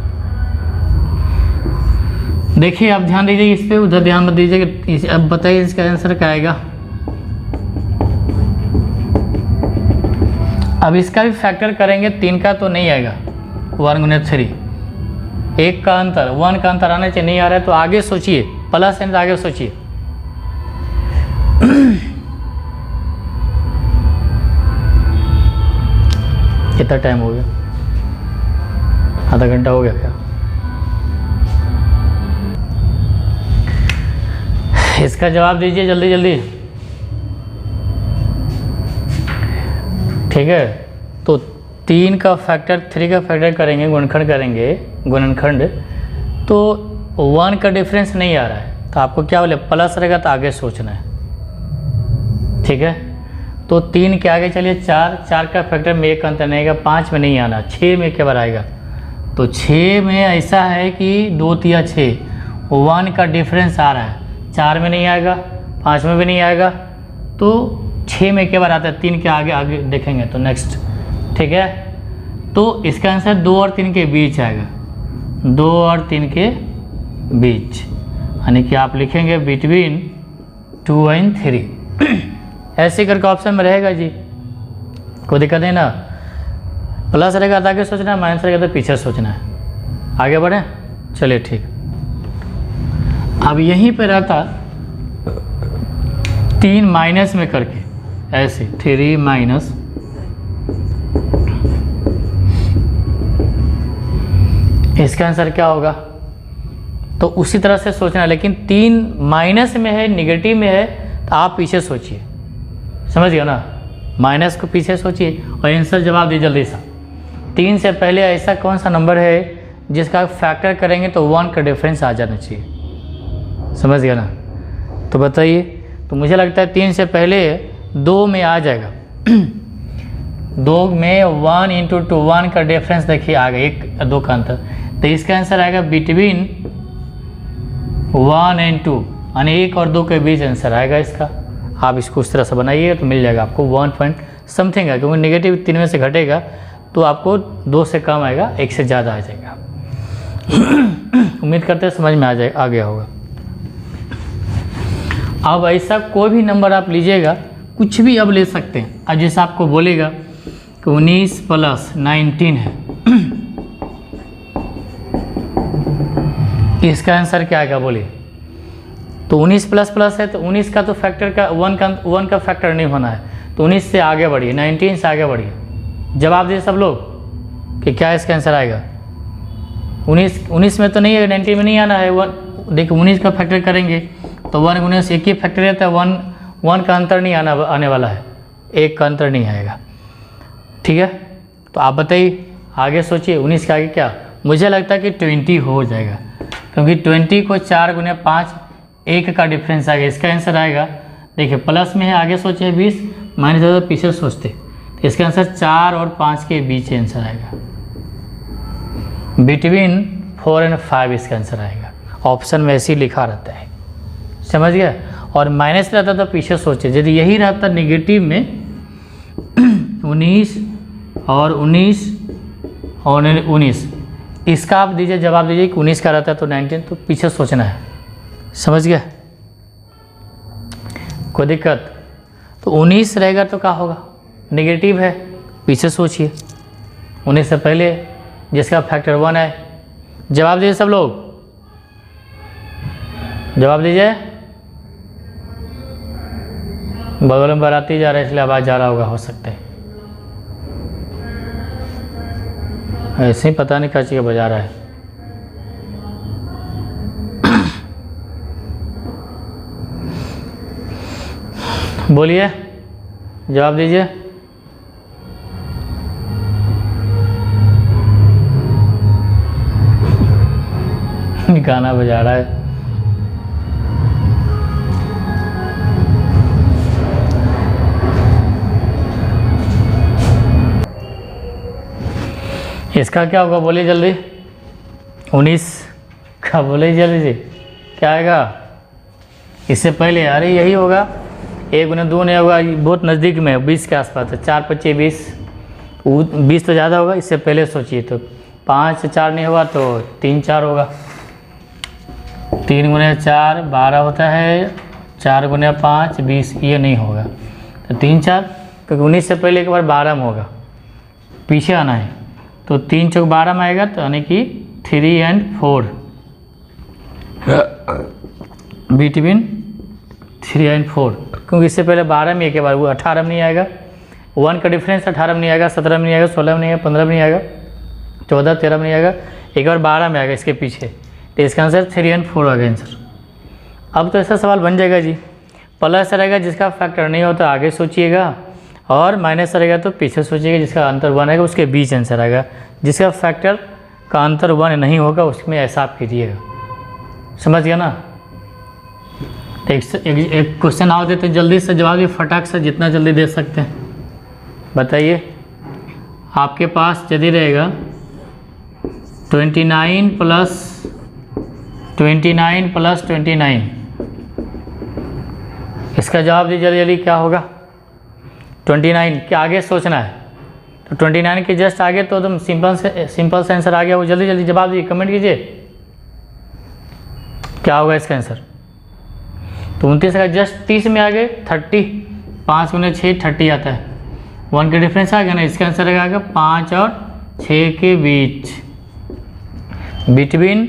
S2: देखिए आप ध्यान दीजिए इस पे, उधर ध्यान मत दीजिए। अब बताइए इसका आंसर क्या आएगा। अब इसका भी फैक्टर करेंगे, 3 का तो नहीं आएगा, 1 गुना 3, 1 का अंतर, 1 का अंतर आना चाहिए, नहीं आ रहा है तो आगे सोचिए, प्लस एंड आगे सोचिए। कितना टाइम हो गया, आधा घंटा हो गया क्या। इसका जवाब दीजिए जल्दी जल्दी, ठीक है। तो 3 का फैक्टर 3 का फैक्टर करेंगे, गुणनखंड, तो 1 का डिफरेंस नहीं आ रहा है, तो आपको क्या बोले प्लस रहेगा तो आगे सोचना है, ठीक है। तो 3 के आगे चलिए 4 का फैक्टर में 1 का अंतर नहीं आएगा, 5 में नहीं आना, 6 में क्या बार आएगा। तो 6 में ऐसा है कि 2 3 6, 1 का डिफरेंस आ रहा है, 4 में नहीं आएगा, 5 में भी नहीं आएगा, तो 6 में क्या बार आता है, 3 के आगे देखेंगे तो नेक्स्ट, ठीक है। तो इसका आंसर 2 और 3 के बीच आएगा, 2 और 3 के बीच, यानी कि आप लिखेंगे बिटवीन 2 and 3। ऐसे करके ऑप्शन में रहेगा जी, कोई दिक्कत नहीं ना। प्लस रहेगा तो आगे सोचना है, माइनस रहेगा तो पीछे सोचना है। आगे बढ़े, चलिए ठीक। अब यहीं पे रहता 3 माइनस में करके, ऐसे 3 माइनस, इसका आंसर क्या होगा, तो उसी तरह से सोचना। लेकिन 3 माइनस में है, निगेटिव में है, तो आप पीछे सोचिए, समझ गया ना, माइनस को पीछे सोचिए और आंसर जवाब दीजिए जल्दी सा। 3 से पहले ऐसा कौन सा नंबर है जिसका फैक्टर करेंगे तो 1 का डिफरेंस आ जाना चाहिए, समझ गया ना। तो बताइए, तो मुझे लगता है 3 से पहले 2 में आ जाएगा। 2 में 1 into 2, 1 का डिफरेंस देखिए आ गया, 1 और 2 का अंतर, तो इसका आंसर आएगा बिटवीन 1 and 2, यानी 1 और 2 के बीच आंसर आएगा इसका। आप इसको उस तरह से बनाइए तो मिल जाएगा आपको 1 पॉइंट समथिंग है, क्योंकि नेगेटिव 3 में से घटेगा तो आपको 2 से कम आएगा, 1 से ज़्यादा आ जाएगा। उम्मीद करते हैं समझ में आ गया होगा। अब ऐसा कोई भी नंबर आप लीजिएगा, कुछ भी अब ले सकते हैं। अब जैसे आपको बोलेगा कि 19 + 19 है, इसका आंसर क्या आएगा बोलिए? तो 19 प्लस है, तो 19 का तो फैक्टर का 1 का फैक्टर नहीं होना है, तो 19 से आगे बढ़िए, 19 से आगे बढ़िए। जवाब दीजिए सब लोग कि क्या इसका आंसर आएगा? 19 में तो नहीं है, 19 में नहीं आना है। देखिए 19 का फैक्टर करेंगे तो 1 19 एक ही फैक्टर रहता है, 1 का अंतर नहीं आने वाला है, 1 का अंतर नहीं आएगा। ठीक है, तो आप बताइए, आगे सोचिए 19 के आगे क्या? मुझे लगता है कि 20 हो जाएगा, क्योंकि 20 को 4 × 5 1 का डिफरेंस आएगा। इसका आंसर आएगा, देखिए प्लस में है, आगे सोचिए 20, माइनस है तो पीछे सोचते, तो इसका आंसर 4 और 5 के बीच आंसर आएगा। बिटवीन 4 और 5 इसका आंसर आएगा। ऑप्शन में ऐसे ही लिखा रहता है, समझ गया? और माइनस रहता तो पीछे सोचिए, यदि यही रहता नेगेटिव में 19 और 19 और 19, इसका आप दीजिए, जवाब दीजिए कि 19 का रहता है तो 19, तो पीछे सोचना है, समझ गया? कोई दिक्कत? तो 19 रहेगा तो क्या होगा? नेगेटिव है, पीछे सोचिए। 19 से पहले जिसका फैक्टर 1 है। जवाब दीजिए सब लोग, जवाब दीजिए। बगल में बाराती जा रहा है इसलिए आवाज़ जा रहा होगा, हो सकता है। ऐसे ही पता नहीं क्या चीज़ बजा रहा है। बोलिए, जवाब दीजिए। गाना बजा रहा है। इसका क्या होगा बोलिए जल्दी? 19 का बोलिए जल्दी जी, क्या आएगा? इससे पहले अरे यही होगा, 1 × 2 नहीं होगा, बहुत नज़दीक में 20 के आसपास है। 4 × 25 20, 20 तो ज़्यादा होगा। इससे पहले सोचिए तो 5 से 4 नहीं होगा तो 3 4 होगा। 3 × 4 12 होता है, 4 × 5 20, ये नहीं होगा तो 3 4, क्योंकि 19 से पहले एक बार 12 में होगा, पीछे आना है। तो 3 × 4 12 में आएगा, तो यानी कि 3 और 4, बिटवीन 3 और 4, क्योंकि इससे पहले 12 में एक बार, वो 18 में नहीं आएगा। 1 का डिफरेंस 18 में नहीं आएगा, 17 में नहीं आएगा, 16 में नहीं आएगा, 15 में नहीं आएगा, 14 13 में नहीं आएगा, एक बार 12 में आएगा इसके पीछे। तो इसका आंसर 3 और 4 आ गया आंसर। अब तो ऐसा सवाल बन जाएगा जी, प्लस रहेगा जिसका फैक्टर नहीं होता आगे सोचिएगा, और माइनस रहेगा तो पीछे सोचिएगा, जिसका अंतर 1 आएगा उसके बीच आंसर आएगा। जिसका फैक्टर का अंतर 1 नहीं होगा उसमें ऐसा आप कीजिएगा, समझ गया ना? एक क्वेश्चन आओ देते जल्दी से, जवाब ये फटाक से जितना जल्दी दे सकते हैं बताइए। आपके पास यदि रहेगा 29 + 29, इसका जवाब दीजिए जल्दी जल्दी, क्या होगा? 29 के आगे सोचना है, तो 29 के जस्ट आगे तो एकदम सिंपल से आंसर आ गया। वो जल्दी जल्दी जवाब दीजिए, कमेंट कीजिए क्या होगा इसका आंसर। तो 29 का जस्ट 30 में आ गए, 30, 5 × 6 30 आता है, 1 का डिफरेंस आ गया ना। इसका आंसर आएगा 5 और 6 के बीच, बिटवीन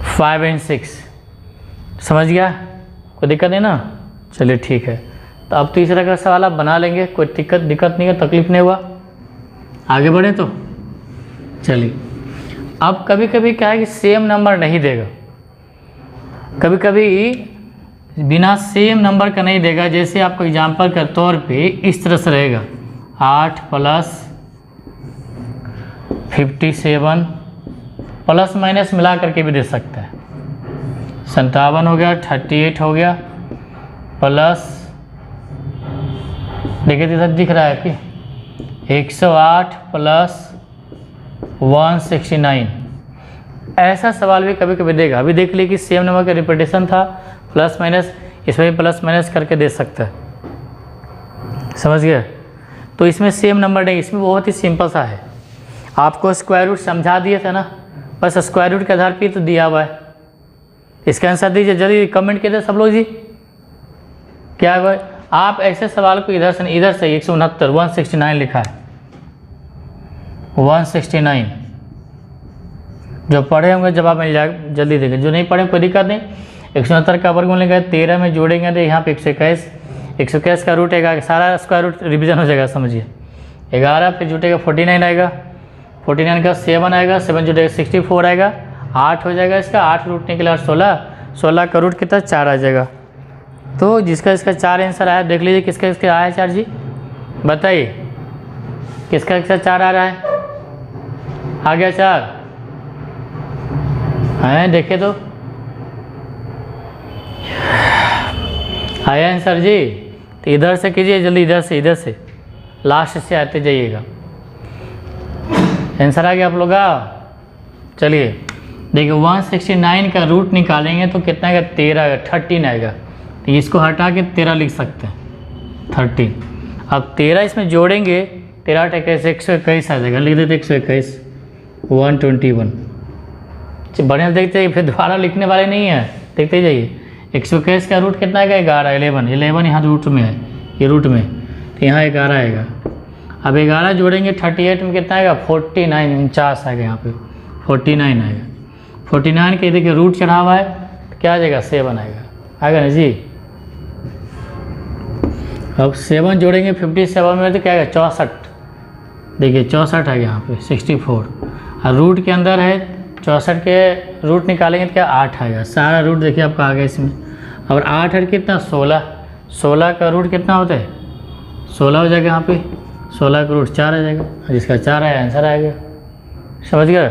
S2: 5 और 6। समझ गया? कोई दिक्कत नहीं ना? चलिए ठीक है। तो अब तीसरा का सवाल आप बना लेंगे, कोई दिक्कत नहीं है, तकलीफ नहीं हुआ। आगे बढ़े तो चलिए। अब कभी कभी क्या है कि सेम नंबर नहीं देगा, कभी कभी बिना सेम नंबर का नहीं देगा। जैसे आपको एग्जांपल के तौर पे इस तरह से रहेगा, 8 + 57, प्लस माइनस मिला करके भी दे सकता है। 57 हो गया, 38 हो गया, प्लस देखिए इधर दिख रहा है कि 108 + 169। ऐसा सवाल भी कभी कभी देगा। अभी देख लीजिए कि सेम नंबर का रिपीटेशन था, प्लस माइनस, इसमें भी प्लस माइनस करके दे सकता है, समझ गए? तो इसमें सेम नंबर नहीं, इसमें बहुत ही सिंपल सा है। आपको स्क्वायर रूट समझा दिए थे ना, बस स्क्वायर रूट के आधार पर तो दिया हुआ है। इसका आंसर दीजिए जल्दी, कमेंट कीजिए सब लोग जी। क्या है आप ऐसे सवाल को इधर से 169 169 लिखा है, 169 जो पढ़े होंगे जवाब मिल जाएगा, जल्दी देखें। जो नहीं पढ़े कोई दिक्कत नहीं। 169 का वर्गमूल लेंगे 13 में जोड़ेंगे तो यहाँ पे 121 का रूट आएगा, सारा स्क्वायर रूट रिवीजन हो जाएगा समझिए। 11 फिर जुटेगा 49 आएगा, 49 का 7 आएगा, 7 जुटेगा 64 आएगा, 8 हो जाएगा इसका, 8 रूट निकला 16 का रूट कितना 4 आ जाएगा। तो जिसका इसका 4 आंसर आया, देख लीजिए किसका इसका आया 4 जी, बताइए किसका इसका 4 आ रहा है, आ गया 4 है, देखिए तो आया आंसर जी। तो इधर से कीजिए जल्दी, इधर से लास्ट से आते जाइएगा। आंसर आ गया आप लोग का। चलिए देखिए 169 का रूट निकालेंगे तो कितना आएगा, 13 आएगा, 13 आएगा। तो इसको हटा के 13 लिख सकते हैं, 13। अब 13 इसमें जोड़ेंगे, 13 8 21 121 आ जाएगा, लिख देते 121 121। बढ़िया देखते जाइए, फिर दोबारा लिखने वाले नहीं है, देखते जाइए। 121 का रूट कितना आएगा, 11 11 यहाँ रूट में है, ये रूट में, तो यहाँ 11 आएगा। अब 11 जोड़ेंगे 38 में कितना आएगा, 49 49 आएगा, यहाँ पे 49 आएगा। 49 के देखिए रूट चढ़ा हुआ है, तो क्या आ जाएगा 7 आएगा ना जी। अब 7 जोड़ेंगे 57 में तो क्या आएगा 64, देखिए 64 आएगा यहाँ पे 64। और रूट के अंदर है 64 के रूट निकालेंगे तो क्या 8 आएगा, सारा रूट देखिए आपका आ गया इसमें। और 8 है कितना 16 का रूट कितना होता है 16 हो जाएगा, यहाँ पे 16 का रूट 4 आ जाएगा, जिसका 4 आया आंसर आएगा। समझ गए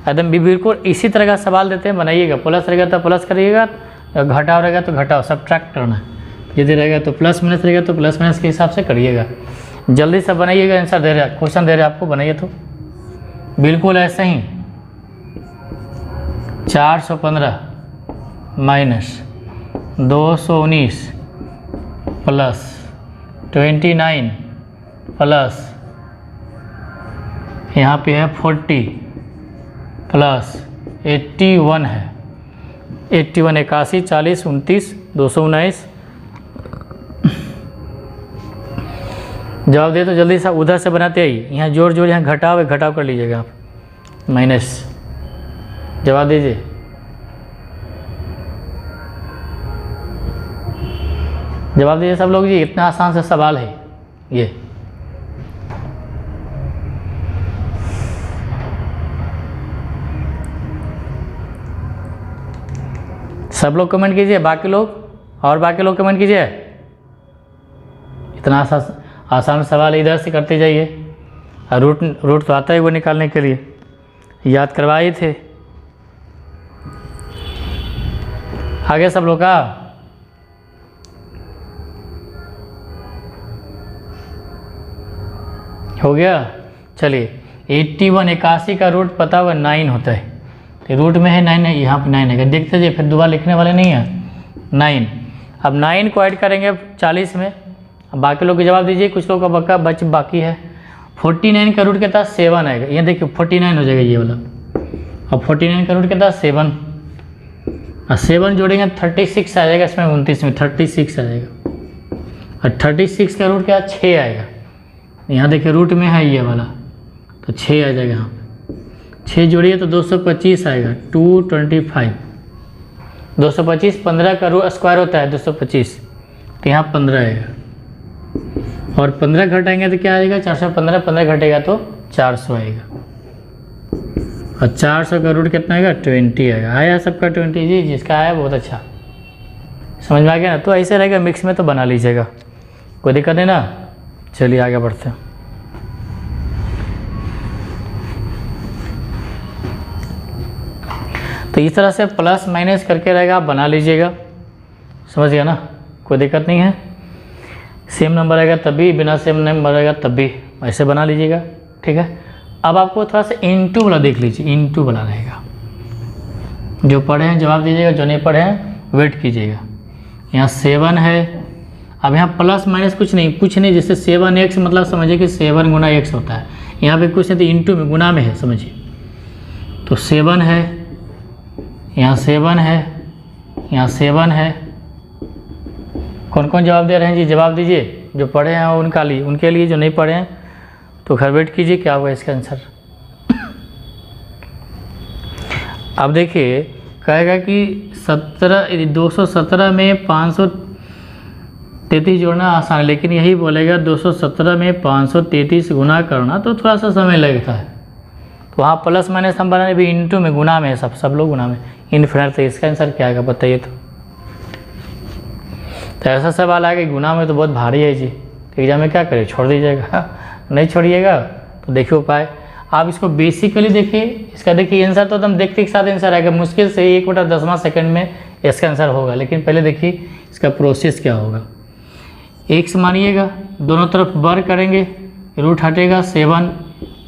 S2: एकदम बिल्कुल इसी तरह का सवाल देते हैं, बनाइएगा। प्लस रहेगा तो प्लस करिएगा, घटाव रहेगा तो घटाव, सब्ट्रैक्ट करना है। यदि रहेगा तो प्लस माइनस रहेगा तो प्लस माइनस के हिसाब से करिएगा। जल्दी से बनाइएगा, आंसर दे रहे हैं, क्वेश्चन दे रहे हैं आपको, बनाइए तो बिल्कुल ऐसे ही। 415 माइनस 219 प्लस 29 प्लस यहाँ पे है 40 प्लस 81 है, 81 81 40 29 219। जवाब दे तो जल्दी से उधर से बनाते आइए, यहाँ जोड़ यहाँ घटाव है, घटाव कर लीजिएगा आप, माइनस। जवाब दीजिए, जवाब दीजिए सब लोग जी। इतना आसान सा सवाल है ये। सब लोग कमेंट कीजिए, बाकी लोग कमेंट कीजिए। इतना आसान सवाल इधर से करते जाइए। और रूट तो आता है वो निकालने के लिए, याद करवाए थे। आगे सब लोग का हो गया। चलिए 81 81 का रूट पता हुआ 9 होता है, तो रूट में है 9 है, यहाँ पे 9 है, देखते जाइए, फिर दोबारा लिखने वाले नहीं है 9। अब 9 को ऐड करेंगे 40 में। अब बाकी लोग को जवाब दीजिए, कुछ लोग का बाकी है। 49 का रूट के साथ 7 आएगा, यहाँ देखिए 49 हो जाएगा ये वाला। अब 49 का रूट के साथ 7 और 7 जोड़ेंगे 36 आ जाएगा, इसमें 29 में 36 आ जाएगा। और 36 का रूट के साथ 6 आएगा, यहाँ देखिए रूट में है ये वाला, तो 6 आ जाएगा यहाँ पे। 6 जोड़िए तो 225 आएगा, 225। 225 15 का रूट स्क्वायर होता है 225, तो यहाँ 15 आएगा। और 15 घटाएंगे तो क्या आएगा 415, 15 घटेगा तो 400 आएगा। और 400 का रूट कितना आएगा 20 आएगा। आया सबका 20 जी, जिसका आया बहुत अच्छा, समझ में आ गया ना। तो ऐसे रहेगा, मिक्स में तो बना लीजिएगा, कोई दिक्कत नहीं ना। चलिए आगे बढ़ते हैं। तो इस तरह से प्लस माइनस करके रहेगा, आप बना लीजिएगा, समझ गया ना, कोई दिक्कत नहीं है। सेम नंबर आएगा तब भी, बिना सेम नंबर आएगा तब भी, ऐसे बना लीजिएगा, ठीक है। अब आपको थोड़ा सा इंटू वाला देख लीजिए, इंटू वाला रहेगा। जो पढ़े हैं जवाब दीजिएगा, जो नहीं पढ़े हैं वेट कीजिएगा। यहाँ 7 है, अब यहाँ प्लस माइनस कुछ नहीं, जैसे 7x मतलब समझिए कि 7 गुना x होता है। यहाँ पे कुछ नहीं तो इंटू में, गुना में है, समझिए। तो 7 है, यहाँ 7 है, यहाँ 7 है। कौन कौन जवाब दे रहे हैं जी? जवाब दीजिए, जो पढ़े हैं उनके लिए, जो नहीं पढ़े हैं तो घर वेट कीजिए क्या होगा इसका आंसर। अब देखिए कहेगा कि 217 में 533 जोड़ना आसान है, लेकिन यही बोलेगा 217 में 533 गुना करना तो थोड़ा सा समय लगता है। तो वहाँ प्लस माइनस हम बनाने भी इंटू में, गुना में, सब लोग गुना में, इनफिनिट। तो इसका आंसर क्या आएगा बताइए। तो ऐसा सवाल आएगा कि गुना में तो बहुत भारी है जी, तो एग्जाम में क्या करें, छोड़ दीजिएगा। नहीं छोड़िएगा तो देखिए उपाय। आप इसको बेसिकली देखिए, इसका देखिए आंसर तो एकदम देखते के साथ आंसर आएगा, मुश्किल से 1/10वां सेकंड में इसका आंसर होगा। लेकिन पहले देखिए इसका प्रोसेस क्या होगा। x मानिएगा, दोनों तरफ बर करेंगे, रूट हटेगा 7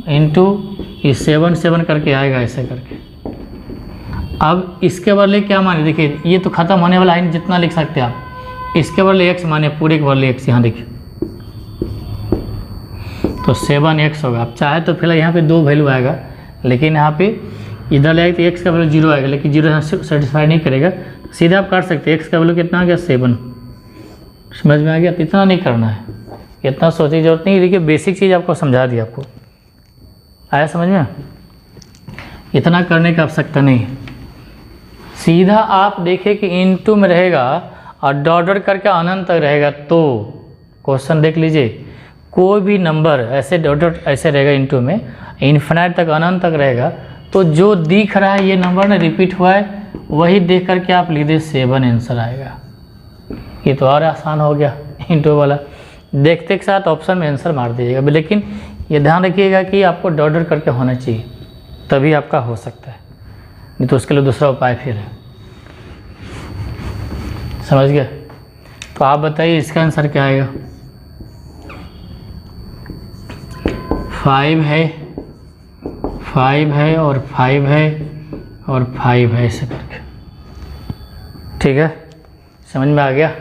S2: इंटू 7 करके आएगा ऐसे करके। अब इसके बदले क्या माने, देखिए ये तो ख़त्म होने वाला है, जितना लिख सकते हैं आप। इसके बदले x माने, पूरे के बदले x, यहाँ देखिए तो 7x होगा। अब चाहे तो फिलहाल यहाँ पे 2 वैल्यू आएगा, लेकिन यहाँ पे इधर ले तो x का वैल्यू 0 आएगा, लेकिन 0 सेटिस्फाई नहीं करेगा। सीधा आप काट सकते हैं, x का वैल्यू कितना आ गया 7। समझ में आ गया? इतना नहीं करना है, इतना सोचने की जरूरत नहीं। देखिए बेसिक चीज़ आपको समझा दी, आपको आया समझ में? इतना करने की आवश्यकता नहीं है। सीधा आप देखिए कि इनटू में रहेगा और डॉट करके अनंत तक रहेगा। तो क्वेश्चन देख लीजिए, कोई भी नंबर ऐसे डॉट ऐसे रहेगा इनटू में, इन्फिनाइट तक, अनंत तक रहेगा, तो जो दिख रहा है ये नंबर ना रिपीट हुआ है, वही देख करके आप लिख दे 7 आंसर आएगा। ये तो और आसान हो गया इंटू वाला। देखते के साथ ऑप्शन में आंसर मार दीजिएगा, लेकिन ये ध्यान रखिएगा कि आपको डॉट करके होना चाहिए, तभी आपका हो सकता है, नहीं तो उसके लिए दूसरा उपाय फिर है। समझ गए? तो आप बताइए इसका आंसर क्या आएगा। 5 है, 5 है और 5 है और 5 है, ऐसे करके। ठीक है, समझ में आ गया?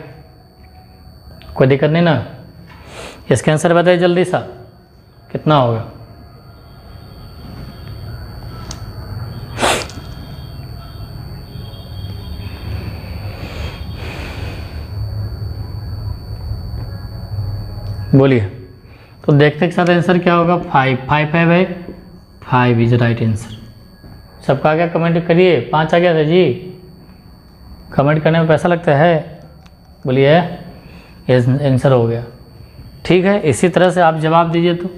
S2: कोई दिक्कत नहीं ना? इसका आंसर बताइए जल्दी सा, कितना होगा। बोलिए। तो देखते के साथ आंसर क्या होगा। 5 है, 5 इज राइट आंसर। सबका आ गया? कमेंट करिए। 5 आ गया था जी। कमेंट करने में पैसा लगता है? बोलिए, ये आंसर हो गया। ठीक है, इसी तरह से आप जवाब दीजिए। तो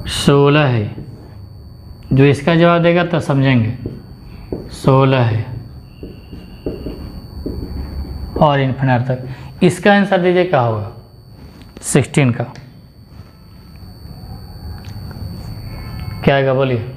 S2: 16 है, जो इसका जवाब देगा तो समझेंगे। 16 है और इन्फिनिट तक। इसका आंसर दीजिए क्या होगा। 16 का क्या आएगा बोलिए।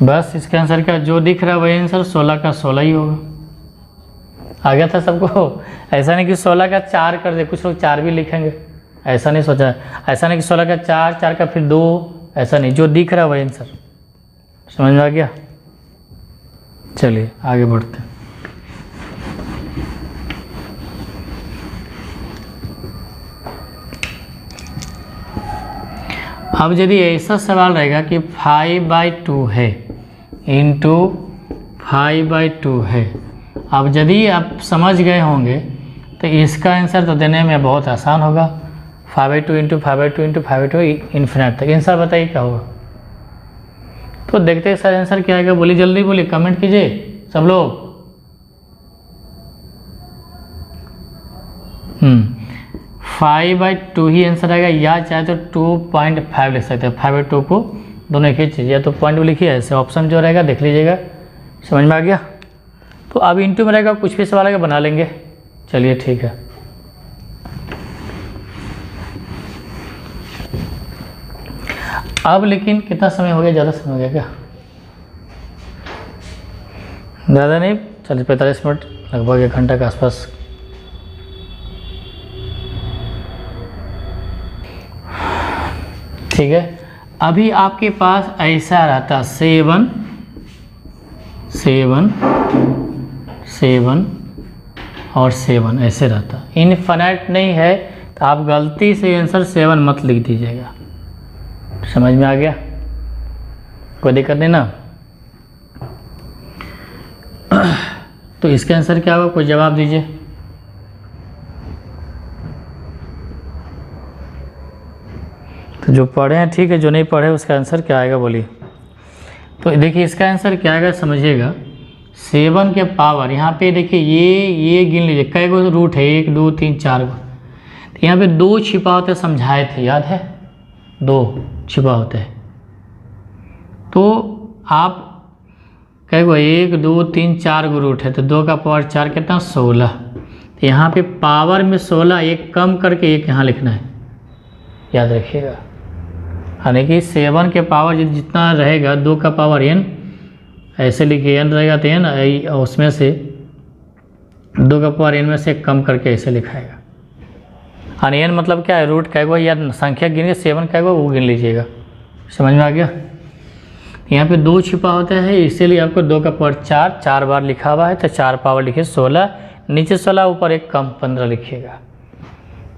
S2: बस इसके आंसर का जो दिख रहा है वही आंसर, 16 का 16 ही होगा। आ गया था सबको? ऐसा नहीं कि 16 का 4 कर दे, कुछ लोग 4 भी लिखेंगे, ऐसा नहीं सोचा। ऐसा नहीं कि 16 का 4, 4 का फिर 2, ऐसा नहीं, जो दिख रहा है वही आंसर। समझ में आ गया? चलिए आगे बढ़ते हैं। अब यदि ऐसा सवाल रहेगा कि 5/2 है इंटू 5/2 है, अब यदि आप समझ गए होंगे तो इसका आंसर तो देने में बहुत आसान होगा। 5/2 इंटू 5/2 इंटू 5/2 इन्फिनिट तक। आंसर बताइए क्या होगा। तो देखते हैं सर आंसर क्या आएगा। बोलिए जल्दी, बोलिए, कमेंट कीजिए सब लोग। 5/2 ही आंसर आएगा, या चाहे तो 2.5 लिख सकते हैं। 5/2 को दोनों एक ही चीज़, या तो पॉइंट भी लिखिए, ऐसे ऑप्शन जो रहेगा देख लीजिएगा। समझ में आ गया? तो अब इंटू में रहेगा, कुछ भी सवाल आएगा बना लेंगे। चलिए ठीक है। अब लेकिन कितना समय हो गया, ज़्यादा समय हो गया क्या? ज़्यादा नहीं, 40-45 मिनट लगभग 1 घंटा के आसपास। ठीक है, अभी आपके पास ऐसा रहता 7 7 7 और 7 ऐसे रहता, इनफाइनाइट नहीं है तो आप गलती से आंसर 7 मत लिख दीजिएगा। समझ में आ गया? कोई दिक्कत नहीं ना? तो इसका आंसर क्या होगा, कोई जवाब दीजिए। तो जो पढ़े हैं ठीक है, जो नहीं पढ़े उसका आंसर क्या आएगा बोलिए। तो देखिए इसका आंसर क्या आएगा समझिएगा। 7 के पावर यहाँ पे देखिए ये गिन लीजिए कई गो रूट है, 1 2 3 4 गो। तो यहाँ पे 2 छिपा होते समझाए थे, याद है? 2 छिपा होते हैं। तो आप कई गो 1 2 3 4 गो रूट है, तो 2 का पावर 4 कितना 16। तो यहाँ पे पावर में 16 एक कम करके एक यहाँ लिखना है, याद रखिएगा। यानी कि 7 के पावर जितना रहेगा 2 का पावर n, ऐसे लिखिए n रहेगा तो n, उसमें से 2 का पावर n में से कम करके ऐसे लिखाएगा। यानी n मतलब क्या है, रूट क्या है या संख्या गिन के 7 क्या है वो गिन लीजिएगा। समझ में आ गया? यहाँ पे 2 छिपा होता है, इसीलिए आपको 2 का पावर 4 बार लिखा हुआ है, तो 4 पावर लिखिए 16, नीचे 16 ऊपर एक कम 15 लिखिएगा।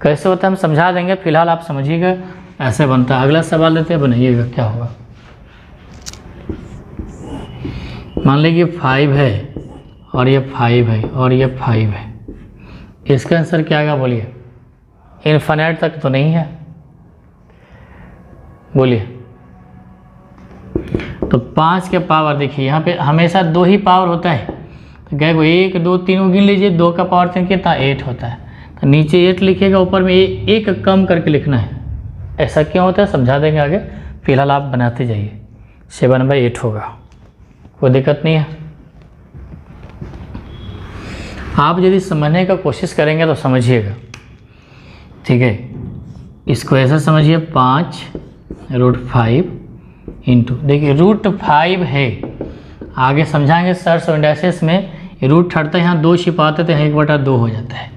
S2: कैसे होता है हम समझा देंगे, फिलहाल आप समझिएगा ऐसे बनता है। अगला सवाल लेते हैं, बनाइएगा क्या होगा। मान लीजिए 5 है और ये 5 है और ये 5 है, इसका आंसर क्या आएगा बोलिए। इनफाइनाइट तक तो नहीं है, बोलिए। तो 5 के पावर देखिए यहाँ पे हमेशा 2 ही पावर होता है, तो क्या 1 2 3 गिन लीजिए, 2 का पावर 3 कितना 8 होता है। तो नीचे 8 लिखिएगा, ऊपर में एक कम करके लिखना है। ऐसा क्यों होता है समझा देंगे आगे, फिलहाल आप बनाते जाइए। 7/8 होगा, कोई दिक्कत नहीं है। आप यदि समझने का कोशिश करेंगे तो समझिएगा, ठीक है। इसको ऐसा समझिए 5√5 इंटू, देखिए √5 है, आगे समझाएंगे सर्च और इंडेक्सेस में। रूट हटता है, यहाँ 2 छिपाते थे, 1/2 हो जाता है।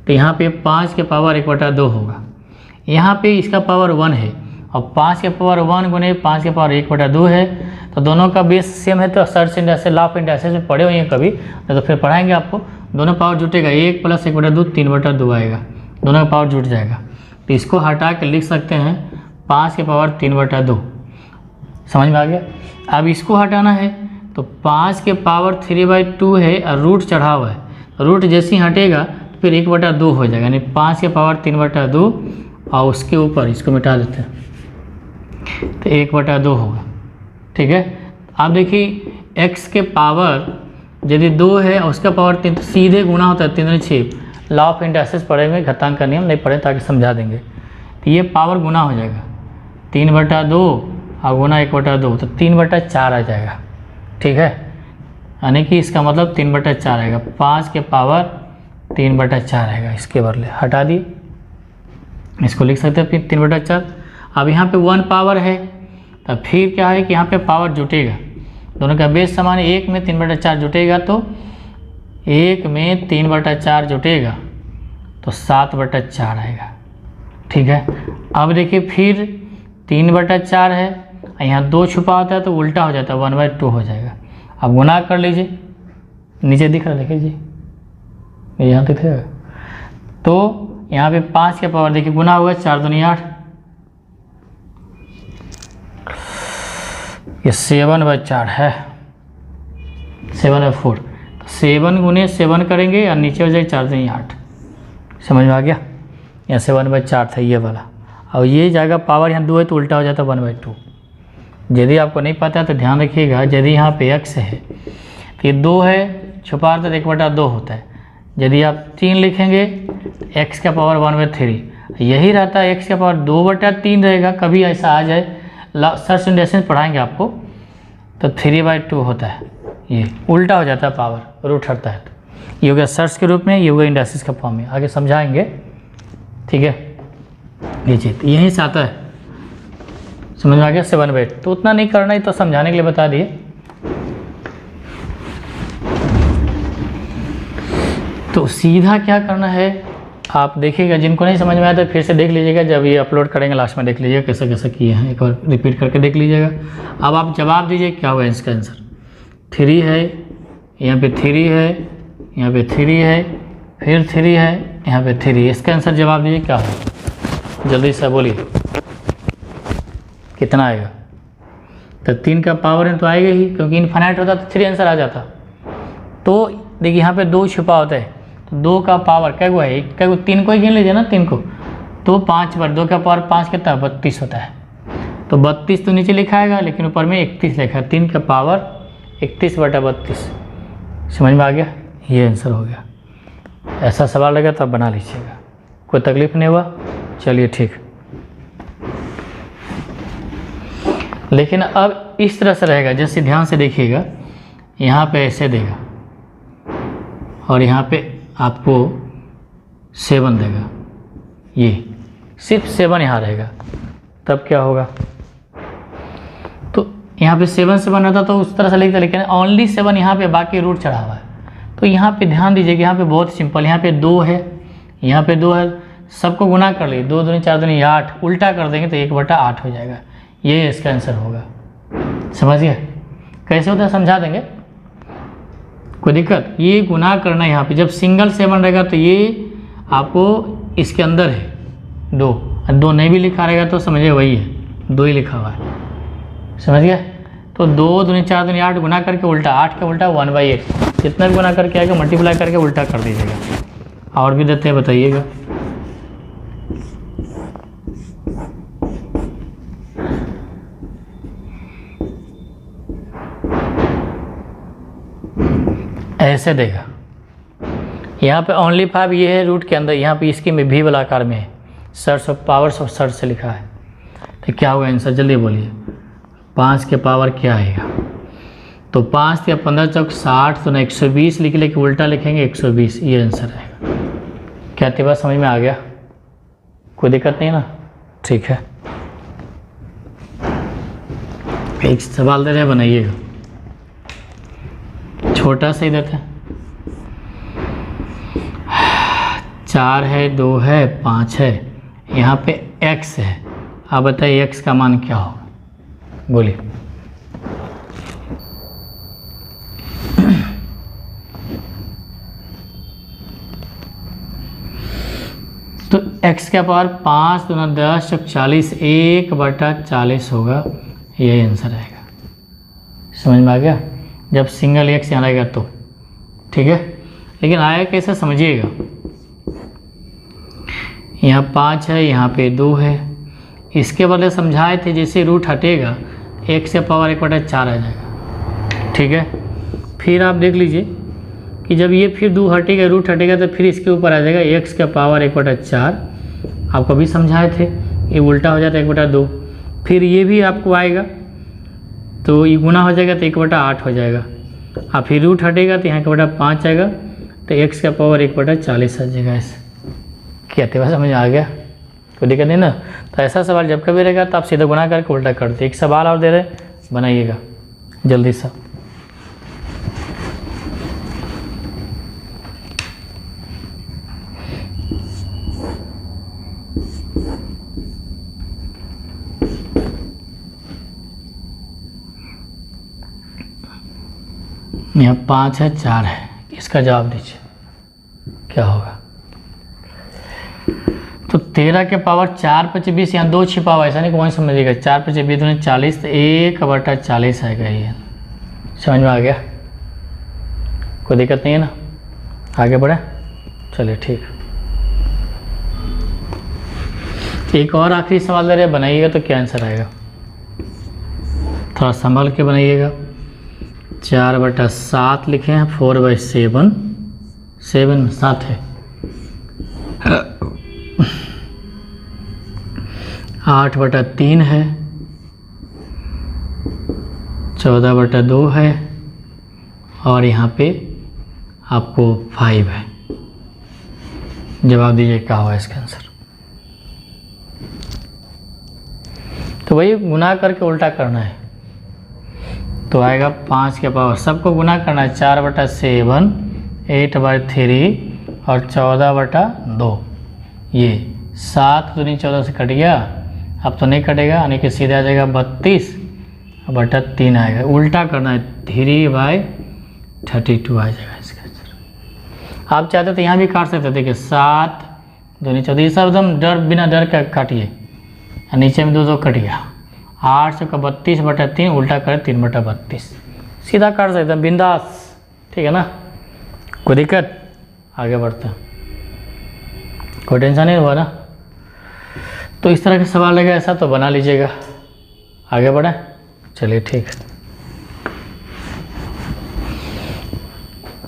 S2: तो यहाँ पे 5 के पावर 1/2 होगा। यहाँ पे इसका पावर 1 है और 5 के पावर 1 गुने 5 के पावर 1/2 है, तो दोनों का बेस सेम है। तो search indexes, law of indexes में पढ़े हुए हैं कभी, तो फिर पढ़ाएंगे आपको। दोनों पावर जुटेगा, 1 + 1/2 3/2 आएगा, दोनों का पावर जुट जाएगा। तो इसको हटा के लिख सकते हैं 5 के पावर 3/2। समझ में आ गया? अब इसको हटाना है तो 5 के पावर 3/2 है और रूट चढ़ा हुआ है, रूट जैसे ही हटेगा तो फिर 1/2 हो जाएगा, यानी 5 के पावर 3/2 और उसके ऊपर इसको मिटा देते हैं तो 1/2 होगा। ठीक है, अब देखिए x के पावर यदि 2 है और उसका पावर 3, तो सीधे गुणा होता है 3 6। लॉ ऑफ इंडेक्सेस पढ़ेंगे, घातांक का नियम नहीं पढ़े ताकि समझा देंगे। तो ये पावर गुना हो जाएगा 3/2 और गुना 1/2, तो 3/4 आ जाएगा। ठीक है, यानी कि इसका मतलब 3/4 आएगा। 5 के पावर 3/4 आएगा, इसके बदले हटा दिए, इसको लिख सकते हैं फिर 3/4। अब यहाँ पे 1 पावर है, तब फिर क्या है कि यहाँ पे पावर जुटेगा, दोनों का बेस समान है। 1 में 3/4 जुटेगा, तो 1 में 3/4 जुटेगा तो 7/4 आएगा। ठीक है, अब देखिए फिर 3/4 है, यहाँ 2 छुपा होता है तो उल्टा हो जाता है, 1/2 हो जाएगा। अब गुना कर लीजिए, नीचे दिख रहा है देखिए जी, यहाँ दिख रहा है। तो यहाँ पे 5 के पावर देखिए गुना हुआ 4 दूनी 8, ये 7/4 है, 7/4। तो 7 गुने 7 करेंगे और नीचे हो जाएगा 4 दूनी 8। समझ में आ गया? यहाँ 7/4 था ये वाला, और ये जाएगा पावर यहाँ 2 है तो उल्टा हो जाता है 1/2। यदि आपको नहीं पता तो ध्यान रखिएगा, यदि यहाँ पे x है तो ये 2 है, छुपा तो 1/2 होता है। यदि आप 3 लिखेंगे तो x का पावर 1/3 यही रहता है, x का पावर 2/3 रहेगा। कभी ऐसा आ जाए, सर्च इंडेक्सेस पढ़ाएंगे आपको, तो 3/2 होता है, ये उल्टा हो जाता है, पावर रूट हटता है। तो ये हो गया सर्च के रूप में, ये हो गया इंडेक्सेस का फॉर्म में, आगे समझाएंगे। ठीक है, ये चीज यहीं से आता है, समझ में आ गया? 7/8 तो उतना नहीं करना ही, तो समझाने के लिए बता दिए। तो सीधा क्या करना है आप देखिएगा, जिनको नहीं समझ में आया तो फिर से देख लीजिएगा, जब ये अपलोड करेंगे लास्ट में देख लीजिएगा कैसे कैसे किए हैं, एक बार रिपीट करके देख लीजिएगा। अब आप जवाब दीजिए क्या होगा इसका आंसर। 3 है, यहाँ पे 3 है, यहाँ पे 3 है, फिर 3 है, यहाँ पे 3, इसका आंसर जवाब दीजिए क्या होगा, जल्दी से बोलिए कितना आएगा। तो 3 का पावर है तो आएगा ही, क्योंकि इनफाइनाइट होता तो 3 आंसर आ जाता। तो देखिए यहाँ पे 2 छुपा होता है, तो 2 का पावर क्या हुआ है, क्या 3 को ही गिन लीजिए ना, 3 को, तो 5 बार 2 का पावर 5 कितना 32 होता है। तो 32 तो नीचे लिखा आएगा, लेकिन ऊपर में 31 लिखा है, 3 का पावर 31/32। समझ में आ गया, ये आंसर हो गया। ऐसा सवाल लगा तो आप बना लीजिएगा, कोई तकलीफ नहीं हुआ। चलिए ठीक, लेकिन अब इस तरह से रहेगा, जैसे ध्यान से देखिएगा, यहाँ पे ऐसे देगा और यहाँ पे आपको 7 देगा, ये सिर्फ 7 यहाँ रहेगा, तब क्या होगा। तो यहाँ पे 7 7 रहता तो उस तरह से लिखता, लेकिन ओनली 7 यहाँ पे, बाकी रूट चढ़ा हुआ है। तो यहाँ पे ध्यान दीजिए कि यहाँ पे बहुत सिंपल, यहाँ पे 2 है, यहाँ पे 2 है, सबको गुना कर लीजिए, 2 दूनी 4 दूनी 8, उल्टा कर देंगे तो 1/8 हो जाएगा, ये इसका आंसर होगा। समझिए कैसे होता है, समझा देंगे, कोई दिक्कत। ये गुना करना यहाँ पे, जब सिंगल 7 रहेगा तो ये आपको इसके अंदर है 2 नहीं भी लिखा रहेगा तो समझिए वही है, 2 ही लिखा हुआ है, समझ गए। तो 2 दूनी 4 दूनी 8 गुना करके उल्टा, 8 का उल्टा 1/8, जितना भी गुना करके आएगा मल्टीप्लाई करके उल्टा कर दीजिएगा। और भी देते हैं बताइएगा। ऐसे देगा, यहाँ पे ओनली 5 ये है रूट के अंदर, यहाँ पे इसकी में भी वाला आकार में है, सर्च ऑफ पावर्स और सर्च से लिखा है। तो क्या होगा आंसर, जल्दी बोलिए। 5 के पावर क्या आएगा, तो 5 या 15 चौक 60, तो ना 120 लिख लेके उल्टा लिखेंगे 120, ये आंसर आएगा। क्या तेरी बात समझ में आ गया, कोई दिक्कत नहीं ना, ठीक है। एक सवाल दे रहे बनाइएगा, छोटा सा ही देते हैं। 4 है, 2 है, 5 है, यहाँ पे x है, आप बताइए x का मान क्या होगा, बोलिए। तो x का पावर 5 दूना 10 चौक 40, 1/40 होगा, यही आंसर आएगा। समझ में आ गया, जब सिंगल x यहाँ रहेगा तो, ठीक है। लेकिन आया कैसे समझिएगा, यहाँ 5 है, यहाँ पे 2 है, इसके बदले समझाए थे जैसे रूट हटेगा x का पावर 1/4 आ जाएगा, ठीक है। फिर आप देख लीजिए कि जब ये फिर 2 हटेगा, रूट हटेगा, तो फिर इसके ऊपर आ जाएगा x का पावर 1/4, आपको भी समझाए थे, ये उल्टा हो जाता है 1/2, फिर ये भी आपको आएगा तो ये गुना हो जाएगा तो 1/8 हो जाएगा, और फिर रूट हटेगा तो यहाँ 1/5 आएगा, तो x का पावर 1/40 आ जाएगा। ऐसे क्या तेरा समझ आ गया, कोई दिक्कत नहीं ना। तो ऐसा सवाल जब कभी रहेगा तो आप सीधा गुना करके उल्टा करते। एक सवाल और दे रहे, बनाइएगा जल्दी सा। यहाँ 5 है, 4 है, इसका जवाब दीजिए क्या होगा। तो 13 के पावर 4/20, यहाँ 2 छिपा हुआ, ऐसा नहीं कौन समझिएगा, 4/20 दूनी 40, तो 1/40 आएगा, ये समझ में आ गया, कोई दिक्कत नहीं है ना। आगे बढ़े, चलिए ठीक। एक और आखिरी सवाल दे रहे, बनाइएगा तो क्या आंसर आएगा, थोड़ा संभल के बनाइएगा। 4/7 लिखे हैं, 4/7, 7 है, 8/3 है, 14/2 है, और यहाँ पे आपको 5 है। जवाब दीजिए क्या होगा इसका आंसर। तो वही गुना करके उल्टा करना है, तो आएगा 5 के पावर, सबको गुना करना है, 4/7, 8/3 और 14/2, ये 7 दूनी 14 से कट गया, अब तो नहीं कटेगा, यानी कि सीधा आ जाएगा 32/3 आएगा। उल्टा करना है, 3/32 आ जाएगा इसका आंसर। आप चाहते तो यहाँ भी काट सकते, देखिए 7 दूनी 14, ये सब एकदम बिना डर का काटिए, नीचे में 2 कट गया, 8 का 32/3 उल्टा करें 3/32, सीधा काट सकते हैं बिंदास, ठीक है ना, कोई दिक्कत, आगे बढ़ते हैं, कोई टेंशन नहीं हुआ ना। तो इस तरह के सवाल लगे ऐसा तो बना लीजिएगा, आगे बढ़े, चलिए ठीक है।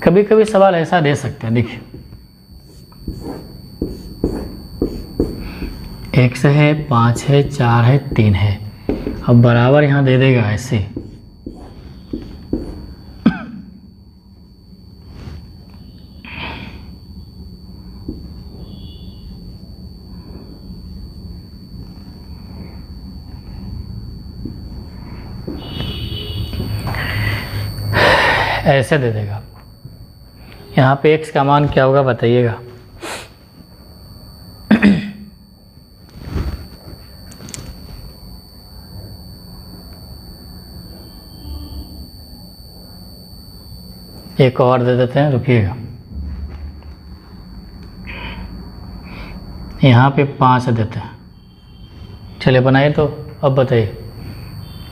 S2: कभी कभी सवाल ऐसा दे सकते हैं, देखिए x है, 5 है, 4 है, 3 है, अब बराबर यहाँ दे देगा ऐसे, ऐसे दे देगा आपको। यहाँ पे x का मान क्या होगा बताइएगा। एक और दे देते हैं, रुकिएगा, यहाँ पे 5 देते हैं, चलिए बनाइए। तो अब बताइए,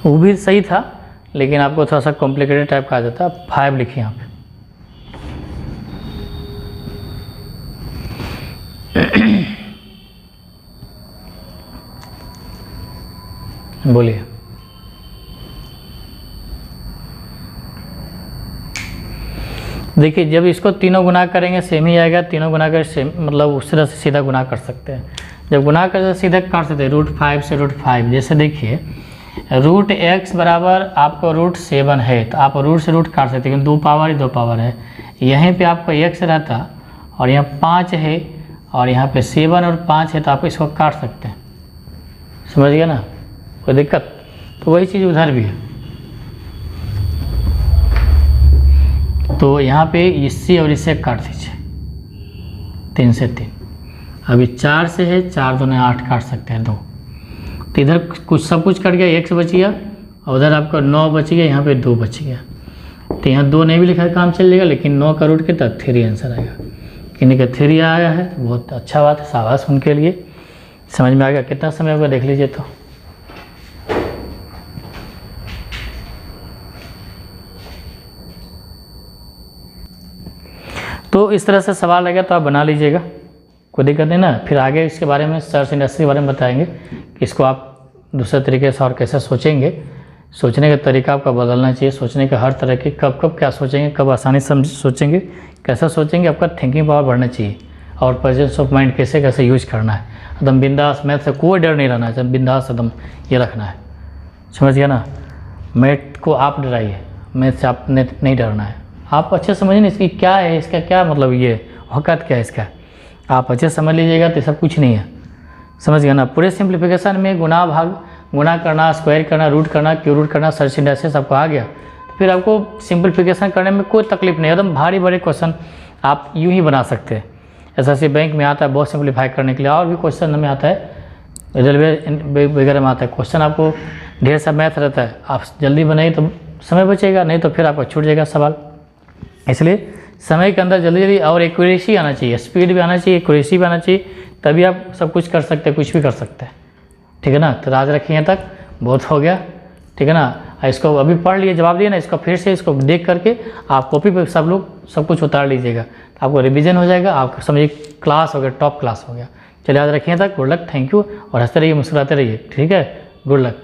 S2: वो भी सही था लेकिन आपको थोड़ा सा कॉम्प्लिकेटेड टाइप का आ जाता है। 5 लिखिए यहाँ पे, बोलिए। देखिए जब इसको तीनों गुना करेंगे सेम ही आएगा, तीनों गुना कर सेम, मतलब उस तरह से सीधा गुना कर सकते हैं। जब गुना करते सीधा काट सकते हैं, √5 से √5। जैसे देखिए √x बराबर आपको √7 है, तो आप रूट से रूट काट सकते हैं, लेकिन 2 पावर ही 2 पावर है। यहीं पे आपको x रहता और यहाँ 5 है और यहाँ पे 7 और 5 है, तो आप इसको काट सकते हैं, समझ गया ना, कोई दिक्कत। तो वही चीज़ उधर भी है। तो यहाँ पे इससे और इससे काट दीजिए, 3 से 3। अभी 4 से है, 4 दूने 8 काट सकते हैं 2। तो इधर कुछ सब कुछ कट गया, x बच गया और उधर आपका 9 बच गया, यहाँ पे 2 बच गया। तो यहाँ 2 नहीं भी लिखा है, काम चल जाएगा, लेकिन 9 का रूट कितना 3 आंसर आएगा। किन्हीं का 3 आया है, तो बहुत अच्छा बात है, शाबाश उनके लिए। समझ में आ गया, कितना समय होगा देख लीजिए। तो इस तरह से सवाल लगे तो आप बना लीजिएगा, कोई दिक्कत नहीं ना। फिर आगे इसके बारे में सर्च इंडस्ट्री के बारे में बताएंगे कि इसको आप दूसरे तरीके से और कैसे सोचेंगे। सोचने का तरीका आपका बदलना चाहिए, सोचने का हर तरह की कब कब क्या सोचेंगे, कब आसानी से सोचेंगे, कैसा सोचेंगे, आपका थिंकिंग पावर बढ़ना चाहिए। और प्रेजेंस ऑफ माइंड कैसे कैसे यूज करना है, एकदम बिंदास, मैथ से कोई डर नहीं रहना है, बिंदास एकदम ये रखना है, समझ गया ना। मैथ को आप डराइए, मैथ से आपने नहीं डरना है। आप अच्छे समझिए ना इसकी क्या है, इसका क्या मतलब, ये औकात क्या है इसका, आप अच्छे समझ लीजिएगा तो सब कुछ नहीं है, समझ गया ना। पूरे सिंप्लीफिकेशन में गुना भाग, गुना करना, स्क्वायर करना, रूट करना, क्यूब रूट करना, सर्च इंडेक्स सबको आ गया, तो फिर आपको सिंप्लीफिकेशन करने में कोई तकलीफ नहीं। एकदम भारी बड़े क्वेश्चन आप यूँ ही बना सकते हैं। एसएससी बैंक में आता है बहुत सिंप्लीफाई करने के लिए, और भी क्वेश्चन में आता है, रेलवे वगैरह में आता है क्वेश्चन, आपको ढेर सा मैथ रहता है। आप जल्दी बनाइए तो समय बचेगा, नहीं तो फिर आपका छूट जाएगा सवाल। इसलिए समय के अंदर जल्दी जल्दी और एक्यूरेसी आना चाहिए, स्पीड भी आना चाहिए, एक्यूरेसी भी आना चाहिए, तभी आप सब कुछ कर सकते हैं, कुछ भी कर सकते हैं, ठीक है ना। तो आज रखिए यहाँ तक, बहुत हो गया, ठीक है ना। इसको अभी पढ़ लिए, जवाब दिए ना, इसको फिर से इसको देख करके आप कॉपी पे सब लोग सब कुछ उतार लीजिएगा, तो आपको रिवीजन हो जाएगा, आपको समझिए क्लास हो गया, टॉप क्लास हो गया। चलिए आज रखिए तक, गुड लक, थैंक यू, और हंसते रहिए, मुस्कुराते रहिए, ठीक है, गुड लक।